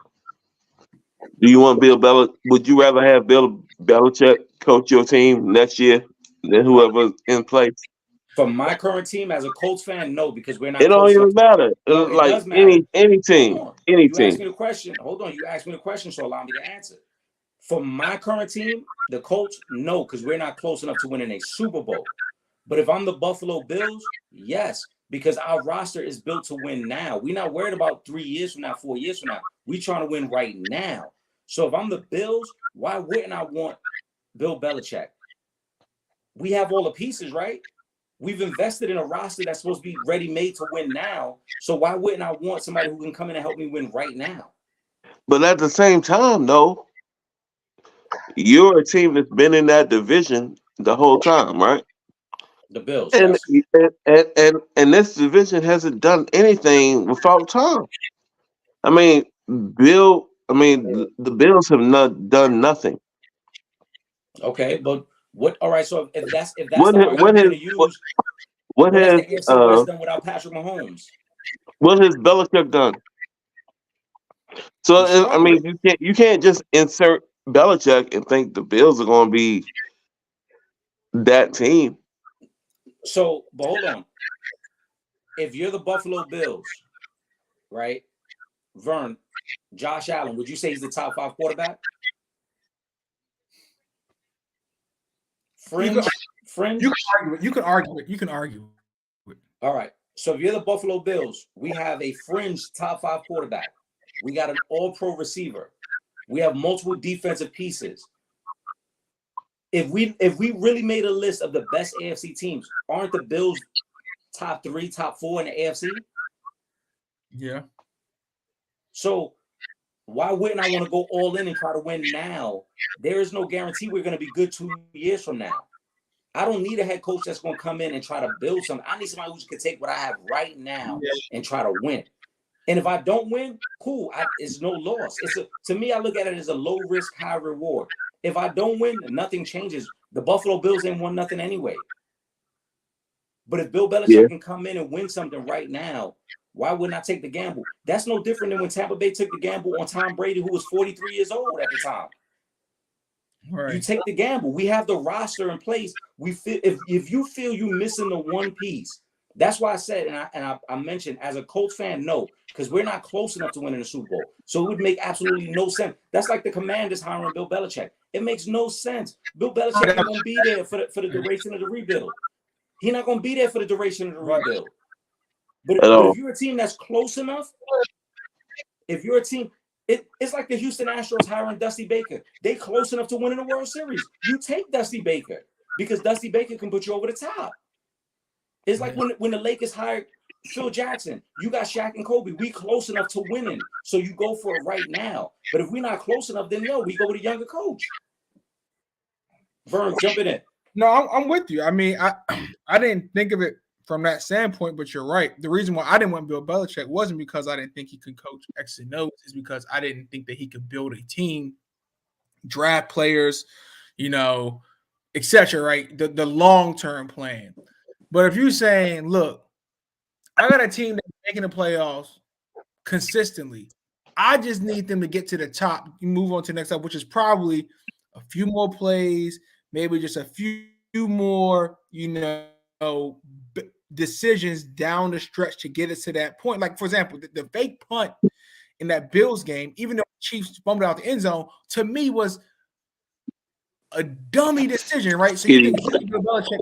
Do you want Bill Belichick? Would you rather have Bill Belichick coach your team next year than whoever's in place? For my current team, as a Colts fan, no, because we're not It don't close enough. even matter. No, it Like does matter. any Hold team, on. any You team. asked me the question. Hold on. You asked me the question, so allow me to answer. For my current team, the Colts, no, because we're not close enough to winning a Super Bowl. But if I'm the Buffalo Bills, yes, because our roster is built to win now. We're not worried about 3 years from now, 4 years from now. We're trying to win right now. So if I'm the Bills, why wouldn't I want Bill Belichick? We have all the pieces, right? We've invested in a roster that's supposed to be ready-made to win now. So why wouldn't I want somebody who can come in and help me win right now? But at the same time, though, you're a team that's been in that division the whole time, right? The Bills, And yes. and this division hasn't done anything without Tom. I mean, the Bills have not done nothing. Okay, but what? All right, so if that's the What argument what you're has going to use, what what has has the AFC West done without Patrick Mahomes? what has Belichick done? He's So I mean, struggling. you can't just insert Belichick and think the Bills are going to be that team. So, but hold on. If you're the Buffalo Bills, right, Vern, Josh Allen, would you say he's the top 5 quarterback? Fringe. You can argue it. All right. So if you're the Buffalo Bills, we have a fringe top 5 quarterback. We got an all-pro receiver. We have multiple defensive pieces. If we really made a list of the best AFC teams, aren't the Bills top 3, top 4 in the AFC? Yeah. So why wouldn't I want to go all in and try to win now? There is no guarantee we're going to be good 2 years from now. I don't need a head coach that's going to come in and try to build something. I need somebody who can take what I have right now and try to win. And if I don't win, cool. It's no loss. To me, I look at it as a low risk, high reward. If I don't win, nothing changes. The Buffalo Bills ain't won nothing anyway. But if Bill Belichick can come in and win something right now, why wouldn't I take the gamble? That's no different than when Tampa Bay took the gamble on Tom Brady, who was 43 years old at the time. Right. You take the gamble. We have the roster in place. We feel if you feel you're missing the one piece, that's why I said, and I mentioned as a Colts fan, no, because we're not close enough to winning the Super Bowl. So it would make absolutely no sense. That's like the Commanders hiring Bill Belichick. It makes no sense. Bill Belichick ain't gonna be there for the duration of the rebuild. He's not gonna be there for the duration of the rebuild. But if you're a team that's close enough, if you're a team. It's like the Houston Astros hiring Dusty Baker. They close enough to winning the World Series. You take Dusty Baker because Dusty Baker can put you over the top. It's like when the Lakers hired Phil Jackson. You got Shaq and Kobe. We close enough to winning, so you go for it right now. But if we're not close enough, then no, we go with a younger coach. Vern, jump in. No, I'm with you. I mean, I didn't think of it from that standpoint, but you're right. The reason why I didn't want Bill Belichick wasn't because I didn't think he could coach X and O's, is because I didn't think that he could build a team, draft players, etc. Right, the long-term plan. But if you're saying, look, I got a team that's making the playoffs consistently, I just need them to get to the top, move on to the next up, which is probably a few more plays, maybe just a few more, decisions down the stretch to get us to that point. Like, for example, the fake punt in that Bills game, even though the Chiefs fumbled out the end zone, to me was a dummy decision, right? So you think Bill Belichick,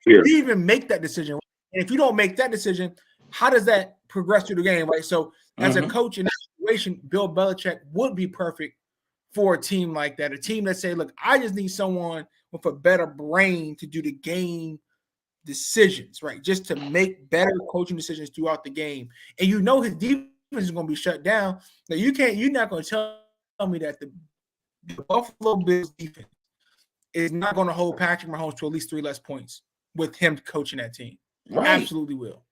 you even make that decision, right? And if you don't make that decision, how does that progress through the game, right? So as a coach in that situation, Bill Belichick would be perfect for a team like that, a team that say, look, I just need someone with a better brain to do the game decisions, right? Just to make better coaching decisions throughout the game. And his defense is going to be shut down. Now you're not going to tell me that the Buffalo Bills defense is not going to hold Patrick Mahomes to at least 3 less points with him coaching that team. Right. Absolutely will.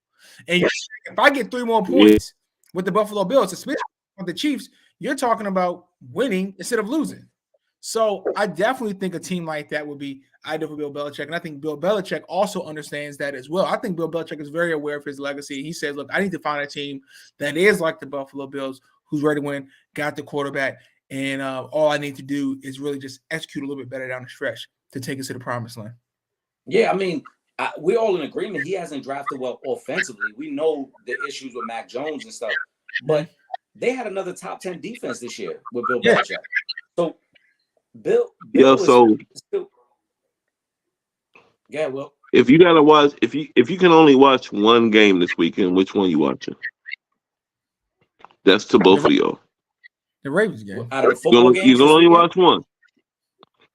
And if I get 3 more points with the Buffalo Bills, especially with the Chiefs, you're talking about winning instead of losing. So I definitely think a team like that would be ideal for Bill Belichick. And I think Bill Belichick also understands that as well. I think Bill Belichick is very aware of his legacy. He says, look, I need to find a team that is like the Buffalo Bills, who's ready to win, got the quarterback, and all I need to do is really just execute a little bit better down the stretch to take us to the promised land. Yeah, I mean, we're all in agreement. He hasn't drafted well offensively. We know the issues with Mac Jones and stuff, but they had another top 10 defense this year with Bill Belichick. So Bill so still, well, if you gotta watch, if you can only watch one game this weekend, which one you watching? That's to both of y'all. The Ravens game. Out of the football games, you can only watch one.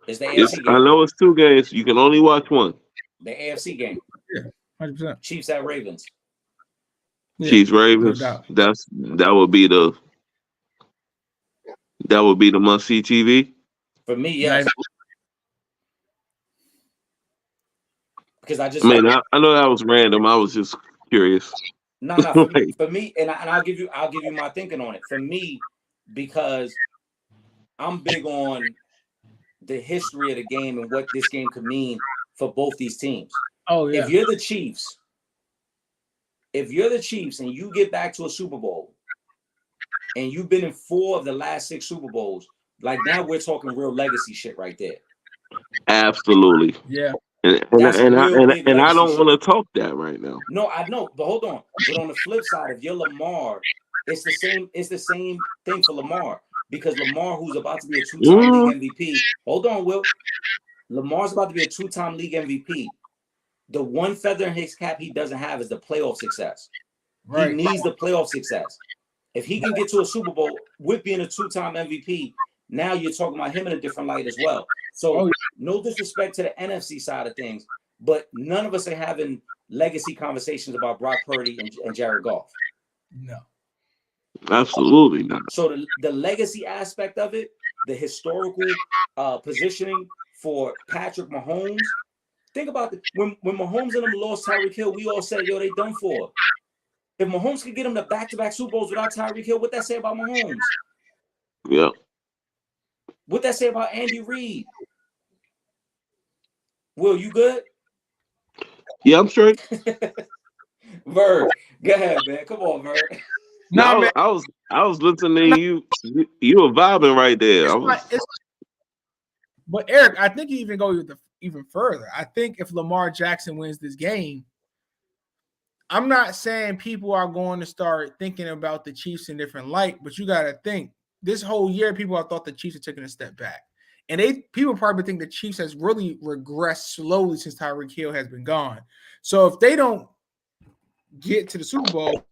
It's the AFC game. I know it's 2 games. You can only watch one. The AFC game. Yeah, 100%. Chiefs at Ravens. Yeah, Chiefs Ravens. No, that would be the must-see TV. For me, yes. Because I know that was random. I was just curious. No, for me, and I'll give you my thinking on it. For me, because I'm big on the history of the game and what this game could mean for both these teams. Oh yeah. If you're the Chiefs and you get back to a Super Bowl and you've been in 4 of the last 6 Super Bowls, like now we're talking real legacy shit right there. Absolutely. Yeah. And I don't want to talk that right now. No, I know, but hold on. But on the flip side, if you're Lamar, it's the same thing for Lamar, because Lamar, who's about to be a 2-time league MVP. Hold on, Will. Lamar's about to be a 2-time league MVP. The one feather in his cap he doesn't have is the playoff success. Right. He needs the playoff success. If he can get to a Super Bowl with being a 2-time MVP, now you're talking about him in a different light as well. So no disrespect to the NFC side of things, but none of us are having legacy conversations about Brock Purdy and Jared Goff. No. Absolutely not. So the legacy aspect of it, the historical positioning for Patrick Mahomes, think about it. When Mahomes and them lost Tyreek Hill, we all said, yo, they done for. If Mahomes could get them to back-to-back Super Bowls without Tyreek Hill, what that say about Mahomes? Yeah. What that say about Andy Reid? Will, you good? Yeah, I'm straight. Verb, go ahead, man. Come on, Verb. No, man. I was listening to you. You were vibing right there. But Eric, I think you even go even further. I think if Lamar Jackson wins this game, I'm not saying people are going to start thinking about the Chiefs in different light, but you got to think this whole year people have thought the Chiefs are taking a step back. And people probably think the Chiefs has really regressed slowly since Tyreek Hill has been gone. So if they don't get to the Super Bowl,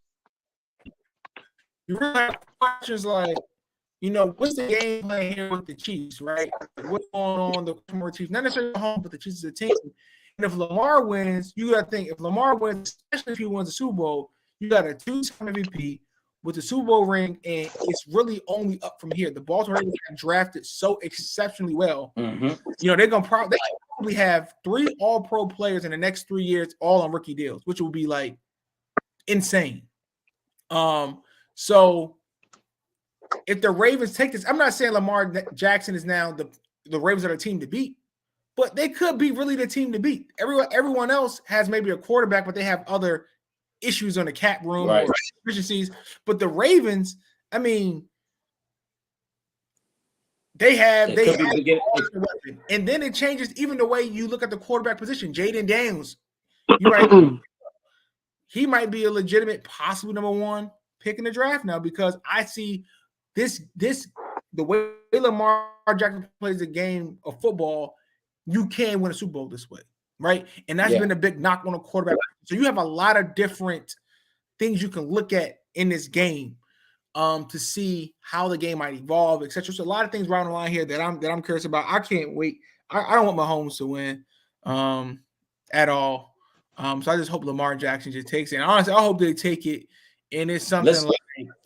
you really have questions like, what's the game plan here with the Chiefs, right? What's going on the Chiefs? Not necessarily home, but the Chiefs is a team. And if Lamar wins, you got to think, if Lamar wins, especially if he wins the Super Bowl, you got a 2-time MVP with the Super Bowl ring, and it's really only up from here. The Baltimore Ravens got drafted so exceptionally well. Mm-hmm. They're going to probably probably have 3 all-pro players in the next 3 years, all on rookie deals, which will be like insane. So if the Ravens take this, I'm not saying Lamar Jackson is now the Ravens are the team to beat, but they could be really the team to beat. Everyone else has maybe a quarterback, but they have other issues on the cap room or efficiencies. But the Ravens, I mean, they have and then it changes even the way you look at the quarterback position. Jaden Daniels, he might be a legitimate, possible number 1 pick in the draft now, because I see this the way Lamar Jackson plays the game of football, you can win a Super Bowl this way, right? And that's been a big knock on a quarterback. So you have a lot of different things you can look at in this game to see how the game might evolve, etc. So a lot of things right on the line here that I'm curious about. I can't wait. I don't want Mahomes to win at all. So I just hope Lamar Jackson just takes it. And honestly, I hope they take it and it's something like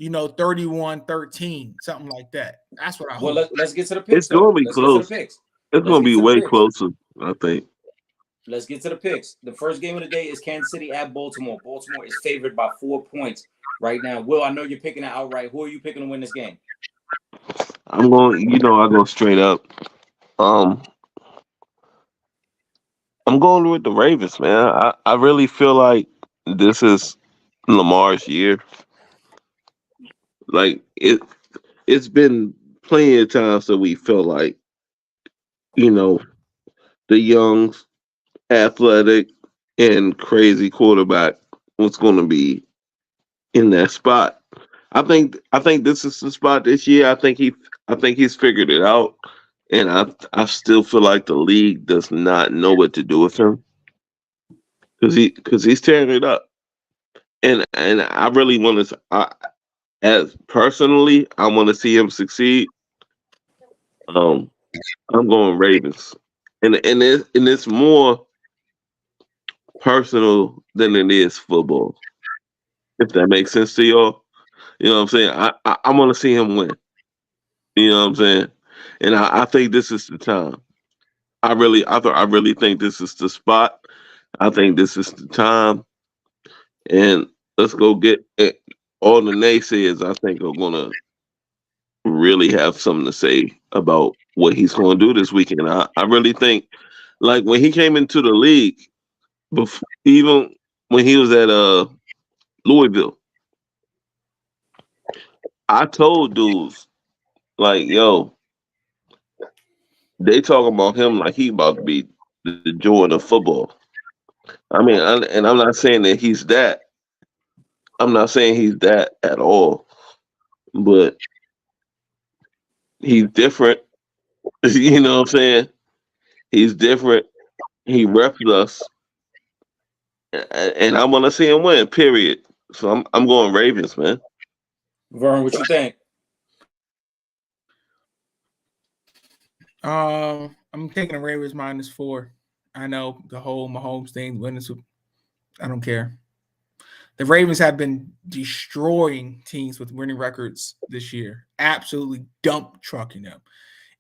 31-13, something like that. That's what I hope. Well, let's get to the picks. It's going to be close. It's going to be way closer, I think. Let's get to the picks. The first game of the day is Kansas City at Baltimore. Baltimore is favored by 4 points right now. Will, I know you're picking it outright. Who are you picking to win this game? I'm going, I go straight up. I'm going with the Ravens, man. I really feel like this is Lamar's year. Like it's been plenty of times that we feel like, the young, athletic, and crazy quarterback was going to be in that spot. I think this is the spot this year. I think he's figured it out, and I still feel like the league does not know what to do with him because he's tearing it up, and I really want to. As personally, I want to see him succeed. I'm going Ravens, and it's more personal than it is football. If that makes sense to y'all, you know what I'm saying. I want to see him win. You know what I'm saying, and I think this is the time. I really think this is the spot. I think this is the time, and let's go get it. All the naysayers, I think, are gonna really have something to say about what he's going to do this weekend. I really think, like when he came into the league, before, even when he was at Louisville, I told dudes like, "Yo, they talking about him like he about to be the Jordan of football." I mean, and I'm not saying that he's that. I'm not saying he's that at all, but he's different. You know what I'm saying? He's different. He reps us, and I want to see him win. Period. So I'm going Ravens, man. Vern, what you think? I'm taking the Ravens -4. I know the whole Mahomes thing, winning. I don't care. The Ravens have been destroying teams with winning records this year, absolutely dump trucking them.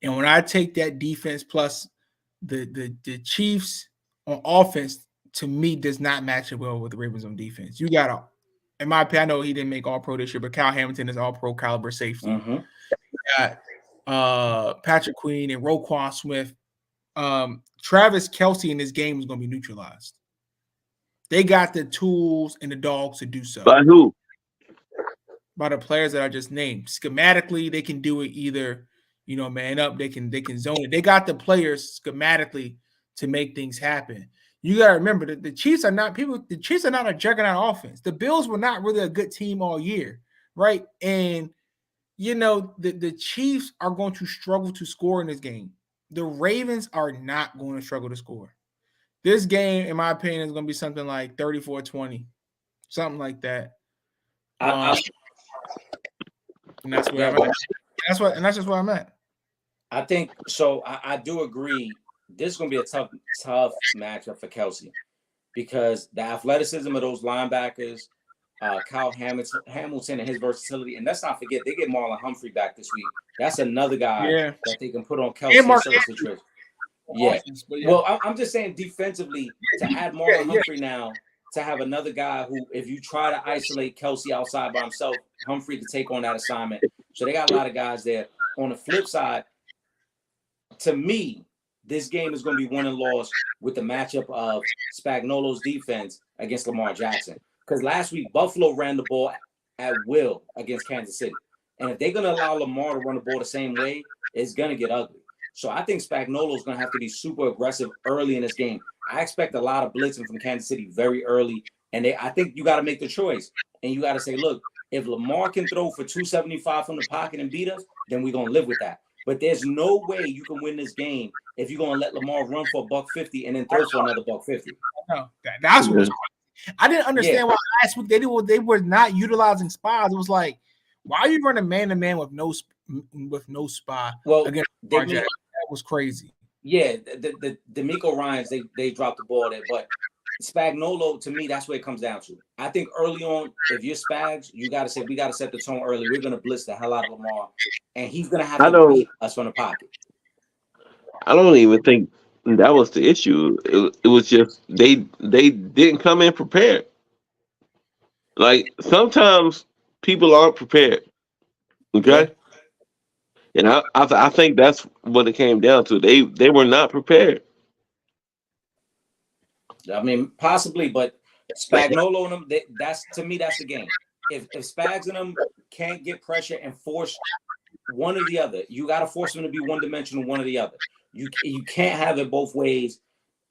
And when I take that defense plus the Chiefs on offense, to me, does not match it well with the Ravens on defense. You got to, in my opinion, I know he didn't make All-Pro this year, but Kyle Hamilton is All-Pro caliber safety. Mm-hmm. You got Patrick Queen and Roquan Smith. Travis Kelce in this game is going to be neutralized. They got the tools and the dogs to do so. By who? By the players that I just named. Schematically, they can do it either, man up. They can zone it. They got the players schematically to make things happen. You got to remember that the Chiefs are not a juggernaut offense. The Bills were not really a good team all year, right? And the Chiefs are going to struggle to score in this game. The Ravens are not going to struggle to score. This game, in my opinion, is going to be something like 34-20, something like that. And that's where I'm at. That's just where I'm at. I think so. I do agree. This is going to be a tough matchup for Kelce because the athleticism of those linebackers, Kyle Hamilton and his versatility, and let's not forget they get Marlon Humphrey back this week. That's another guy that they can put on Kelce. Yeah. offense, but yeah. Well, I'm just saying defensively to add Marlon Humphrey now, to have another guy who, if you try to isolate Kelsey outside by himself, Humphrey could take on that assignment. So they got a lot of guys there. On the flip side, to me, this game is going to be won and lost with the matchup of Spagnuolo's defense against Lamar Jackson. Because last week, Buffalo ran the ball at will against Kansas City. And if they're going to allow Lamar to run the ball the same way, it's going to get ugly. So I think Spagnuolo is going to have to be super aggressive early in this game. I expect a lot of blitzing from Kansas City very early. And I think you got to make the choice. And you got to say, look, if Lamar can throw for 275 from the pocket and beat us, then we're going to live with that. But there's no way you can win this game if you're going to let Lamar run for $150 and then throw for another $150. No, that's what was crazy. I didn't understand why last week they were not utilizing spies. It was like, why are you running man-to-man with no spy? Well, against that was crazy. Yeah, the D'Amico Ryans, they dropped the ball there, but Spagnuolo, to me, that's what it comes down to. I think early on, if you're Spags, you got to say, we got to set the tone early. We're going to blitz the hell out of Lamar, and he's going to have to beat us from the pocket. I don't even think that was the issue. It was just they didn't come in prepared. Like, sometimes people aren't prepared. Okay? And I think that's what it came down to. They were not prepared. I mean, possibly, but Spagnuolo and them, that's to me, that's the game. If Spags and them can't get pressure and force one or the other, you got to force them to be one-dimensional, one or the other. You can't have it both ways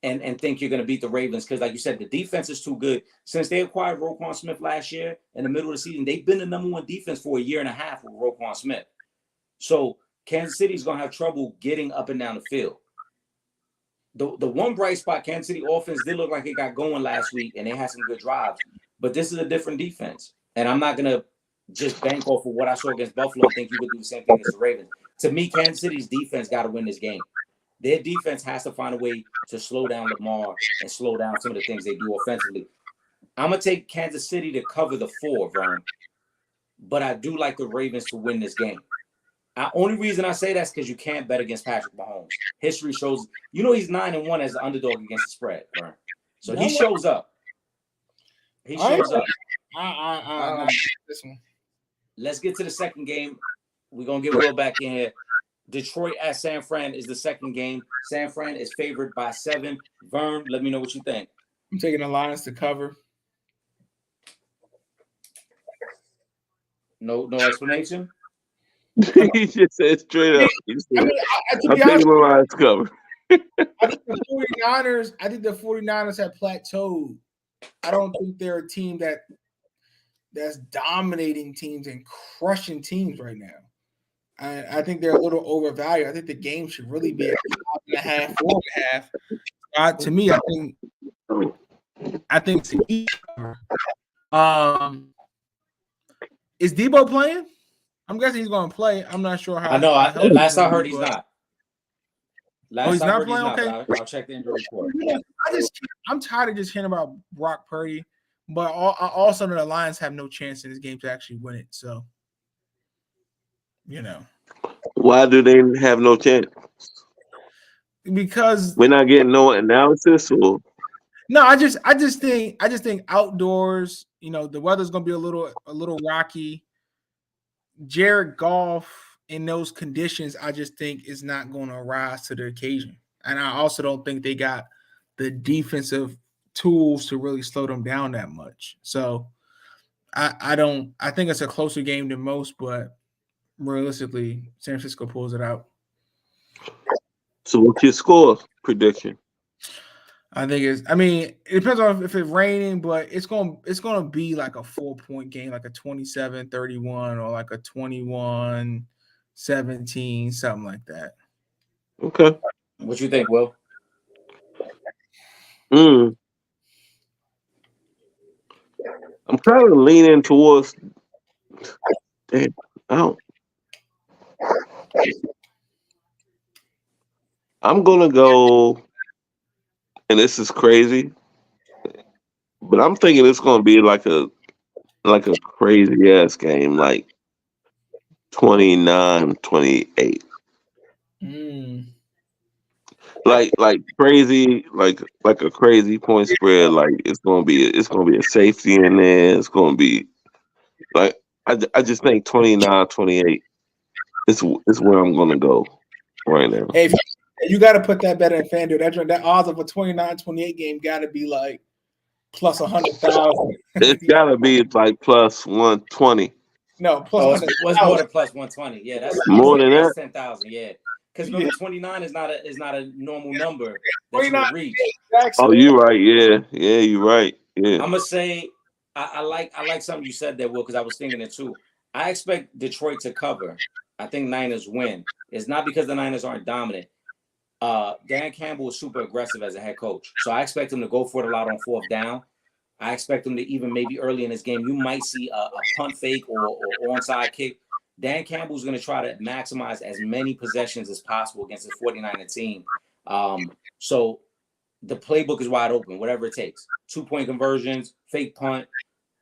and think you're going to beat the Ravens because, like you said, the defense is too good. Since they acquired Roquan Smith last year in the middle of the season, they've been the number one defense for a year and a half with Roquan Smith. So Kansas City's going to have trouble getting up and down the field. The one bright spot, Kansas City offense did look like it got going last week, and they had some good drives. But this is a different defense. And I'm not going to just bank off of what I saw against Buffalo and think you could do the same thing against the Ravens. To me, Kansas City's defense got to win this game. Their defense has to find a way to slow down Lamar and slow down some of the things they do offensively. I'm going to take Kansas City to cover the 4, Vern. But I do like the Ravens to win this game. Only reason I say that is because you can't bet against Patrick Mahomes. History shows, he's 9-1 as the underdog against the spread, Vern. So he shows up. He shows up. This one. Let's get to the second game. We're going to get Will back in here. Detroit at San Fran is the second game. San Fran is favored by 7. Vern, let me know what you think. I'm taking the Lions to cover. No explanation? He just said straight up. I'm taking the Lions cover. I think the 49ers have plateaued. I don't think they're a team that's dominating teams and crushing teams right now. I think they're a little overvalued. I think the game should really be at 5.5, 4.5. To me, I think it's an easy cover. Is Debo playing? I'm guessing he's going to play. I'm not sure how. I know. Last I heard, he's not. He's not playing. Okay, I'll check the injury report. I'm tired of just hearing about Brock Purdy, but I also know the Lions have no chance in this game to actually win it. So, why do they have no chance? Because we're not getting no analysis. Or? No, I just think outdoors. The weather's going to be a little rocky. Jared Goff in those conditions, I just think is not going to rise to the occasion. And I also don't think they got the defensive tools to really slow them down that much. So I think it's a closer game than most, but realistically, San Francisco pulls it out. So what's your score prediction? I think it depends on if it's raining, but it's going to be like a 4-point game, like a 27-31 or like a 21-17, something like that. Okay. What you think, Will? I'm kind of leaning towards I'm going to go, and this is crazy, but I'm thinking it's going to be like a crazy ass game, like 29-28. like crazy, like a crazy point spread. Like it's gonna be a safety in there. It's gonna be like I just think 29-28 is where I'm gonna go right now. Hey, you got to put that better in FanDuel. That odds of a 29-28 game got to be like plus 100,000. It's gotta be like plus 120. No, plus Oh, 100,000. it's more than plus 120. Yeah, More than that's that. 10,000. Yeah, because remember 29 is not a normal number that you 29 would reach. Oh, you right. Yeah, you right. Yeah. I'm gonna say I like something you said there, Will, because I was thinking it too. I expect Detroit to cover. I think Niners win. It's not because the Niners aren't dominant. Dan Campbell is super aggressive as a head coach, so I expect him to go for it a lot on fourth down. I expect him to even maybe early in this game, you might see a punt fake or onside kick. Dan Campbell's going to try to maximize as many possessions as possible against the 49er team. So the playbook is wide open, whatever it takes. 2-point conversions, fake punt,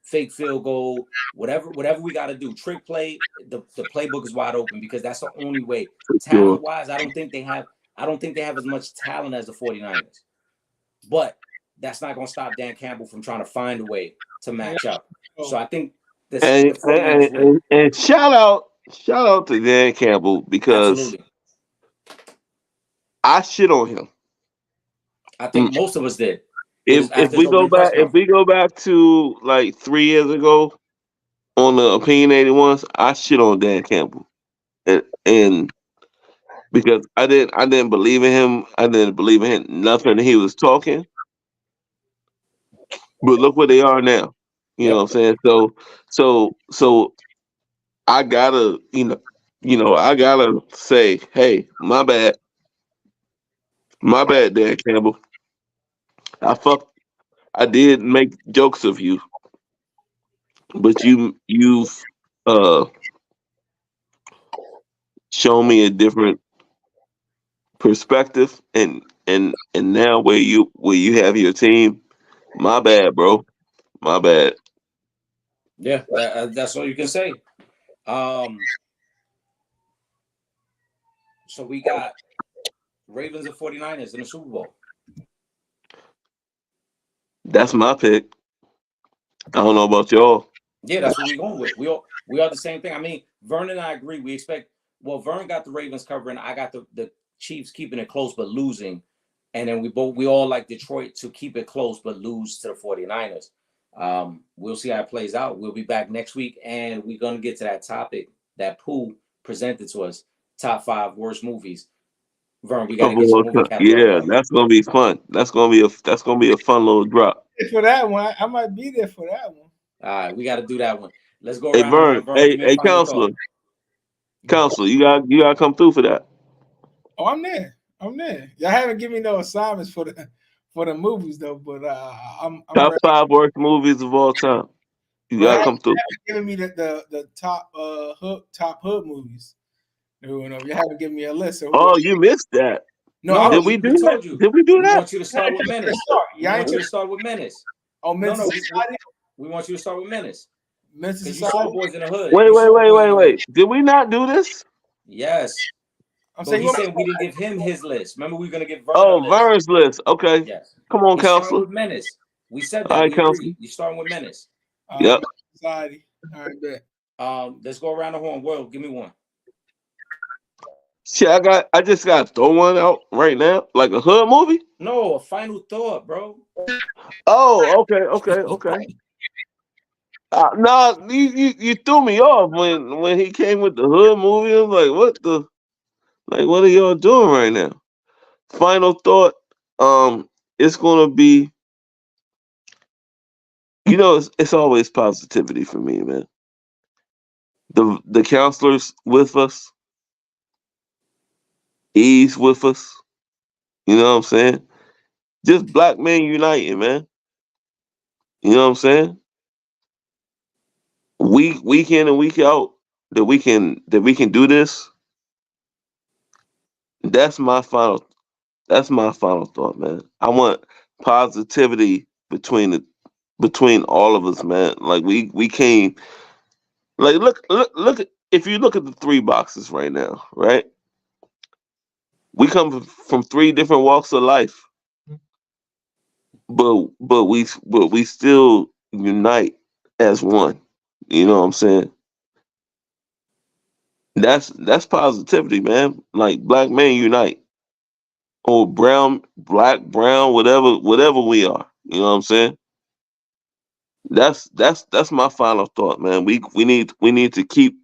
fake field goal, whatever we got to do. Trick play, the playbook is wide open because that's the only way. Talent-wise, I don't think they have as much talent as the 49ers. But that's not going to stop Dan Campbell from trying to find a way to match up. So I think the 49ers win. And shout out to Dan Campbell because Absolutely. I shit on him. I think most of us did. If we go back to like 3 years ago on the opinionated ones, I shit on Dan Campbell, and because I didn't believe in him. I didn't believe in him, nothing he was talking. But look where they are now. You know what I'm saying? So I gotta I gotta say, hey, my bad, Dan Campbell. I did make jokes of you, but you've shown me a different perspective, and now where you have your team, my bad, bro, my bad. Yeah, that's all you can say. So we got Ravens and 49ers in the Super Bowl. That's my pick. I don't know about y'all. Yeah, that's what we're going with. We are the same thing. I mean, Vern and I agree. We expect. Well, Vern got the Ravens covering. I got the Chiefs keeping it close but losing, and then we all like Detroit to keep it close but lose to the 49ers. We'll see how it plays out. We'll be back next week, and we're gonna get to that topic that Pooh presented to us: top 5 worst movies. Vern, we gotta get some movie Yeah, that's gonna be fun. That's gonna be a fun little drop. For that one, I might be there for that one. All right, we got to do that one. Let's go Hey, around. Vern. Hey, counselor. Counselor, you gotta come through for that. Oh, I'm there. Y'all haven't given me no assignments for the movies though, but I'm top ready. 5 worst movies of all time. You gotta come through. You haven't given me the top hood movies. No, you haven't given me a list. So you missed that. No, did we do that? Did we do that? We want you to start with Menace. We want you to start with Menace. Oh, Menace. We want you to start with Menace. Menace. You saw Boys in the Hood. Wait. Did we not do this? Yes. I'm saying we didn't give him his list. Remember, we were gonna give Vern. Oh, Vern's list. Okay. Yes. Come on, counselor. With Menace. We said that. All right, counselor. You're starting with Menace. Yep. Society. All right, bet. Let's go around the horn. World, give me one. Shit, I just got to throw one out right now, like a hood movie. No, a final thought, bro. Oh, okay. No, you threw me off when he came with the hood movie. I was like, what are y'all doing right now? Final thought. It's gonna be. It's always positivity for me, man. The counselors with us. Ease with us. You know what I'm saying? Just black men uniting, man. You know what I'm saying? Week in and week out that we can do this. That's my final thought, man. I want positivity between all of us, man. Like we came, like look at, if you look at the 3 boxes right now, right? We come from three different walks of life, but we still unite as one. You know what I'm saying? That's positivity, man. Like black men unite, or brown, black, brown, whatever we are. You know what I'm saying? That's my final thought, man. We need to keep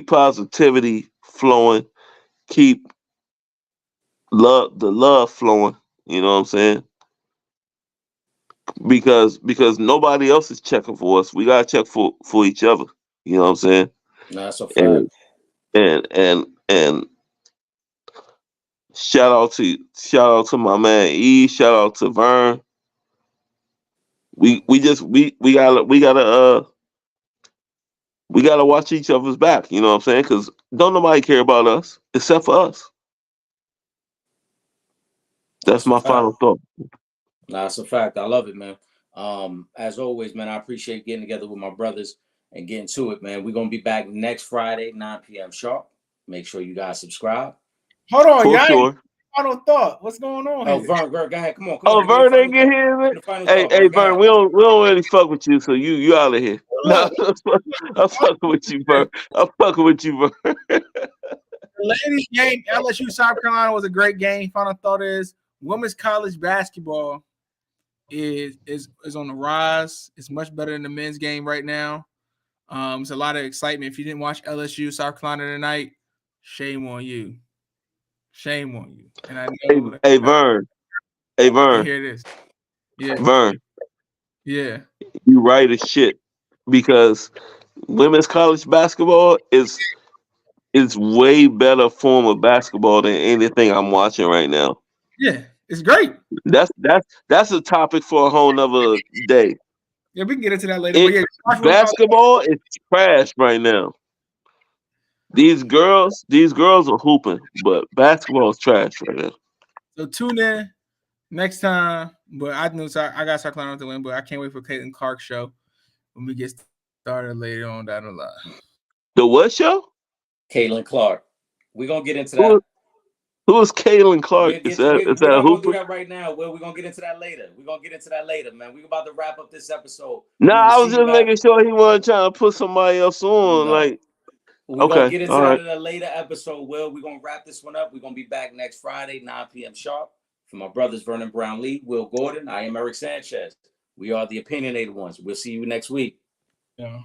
positivity flowing, keep love flowing. You know what I'm saying? Because nobody else is checking for us. We gotta check for each other. You know what I'm saying? Nah, that's a fact. And and shout out to my man E. Shout out to Vern. We gotta watch each other's back. You know what I'm saying? Because don't nobody care about us except for us. That's That's a my fact. final thought. Nah, that's a fact. I love it, man. As always, man, I appreciate getting together with my brothers and getting to it, man. We're gonna be back next Friday, 9 p.m. sharp. Make sure you guys subscribe. Hold on, For y'all. sure. Final thought. What's going on Oh, here? Vern, go ahead. Come on. Oh, Give me the Vern final ain't get thought. here, man. Give me the final Hey, thought, hey, Vern. Go Vern, ahead. we don't really fuck with you, so you out of here. No, Look, I'm fucking with you, Vern. I'm fucking with you, Vern. the ladies' game, LSU South Carolina was a great game. Final thought is women's college basketball is on the rise. It's much better than the men's game right now. It's a lot of excitement. If you didn't watch LSU South Carolina tonight, shame on you. Shame on you. And I know Hey, Vern. Hey, I Vern. hear this. Yeah, Vern, yeah. you right as shit because women's college basketball is way better form of basketball than anything I'm watching right now. Yeah, it's great. That's a topic for a whole nother day. Yeah, we can get into that later. But It yeah, basketball is trash right now. These girls are hooping, but basketball is trash right now. so tune in next time. But I got South Carolina to win, but I can't wait for Caitlin Clark's show when we get started later on down the line. The what show? Caitlin Clark. We're gonna get into Who that. who is Caitlin Clark? Is that We're is that a not gonna do hooper? that right now. We're gonna get into that later. We're gonna get into that later, man. We're about to wrap up this episode. Nah, We will I was see you just guys. making sure he wasn't trying to put somebody else on. No. Like, We're gonna okay, get into all that right. in a later episode. Will we're gonna wrap this one up. We're gonna be back next Friday, 9 p.m. sharp. For my brothers Vernon Brown Lee, Will Gordon, I am Eric Sanchez. We are the opinionated ones. We'll see you next week. Yeah.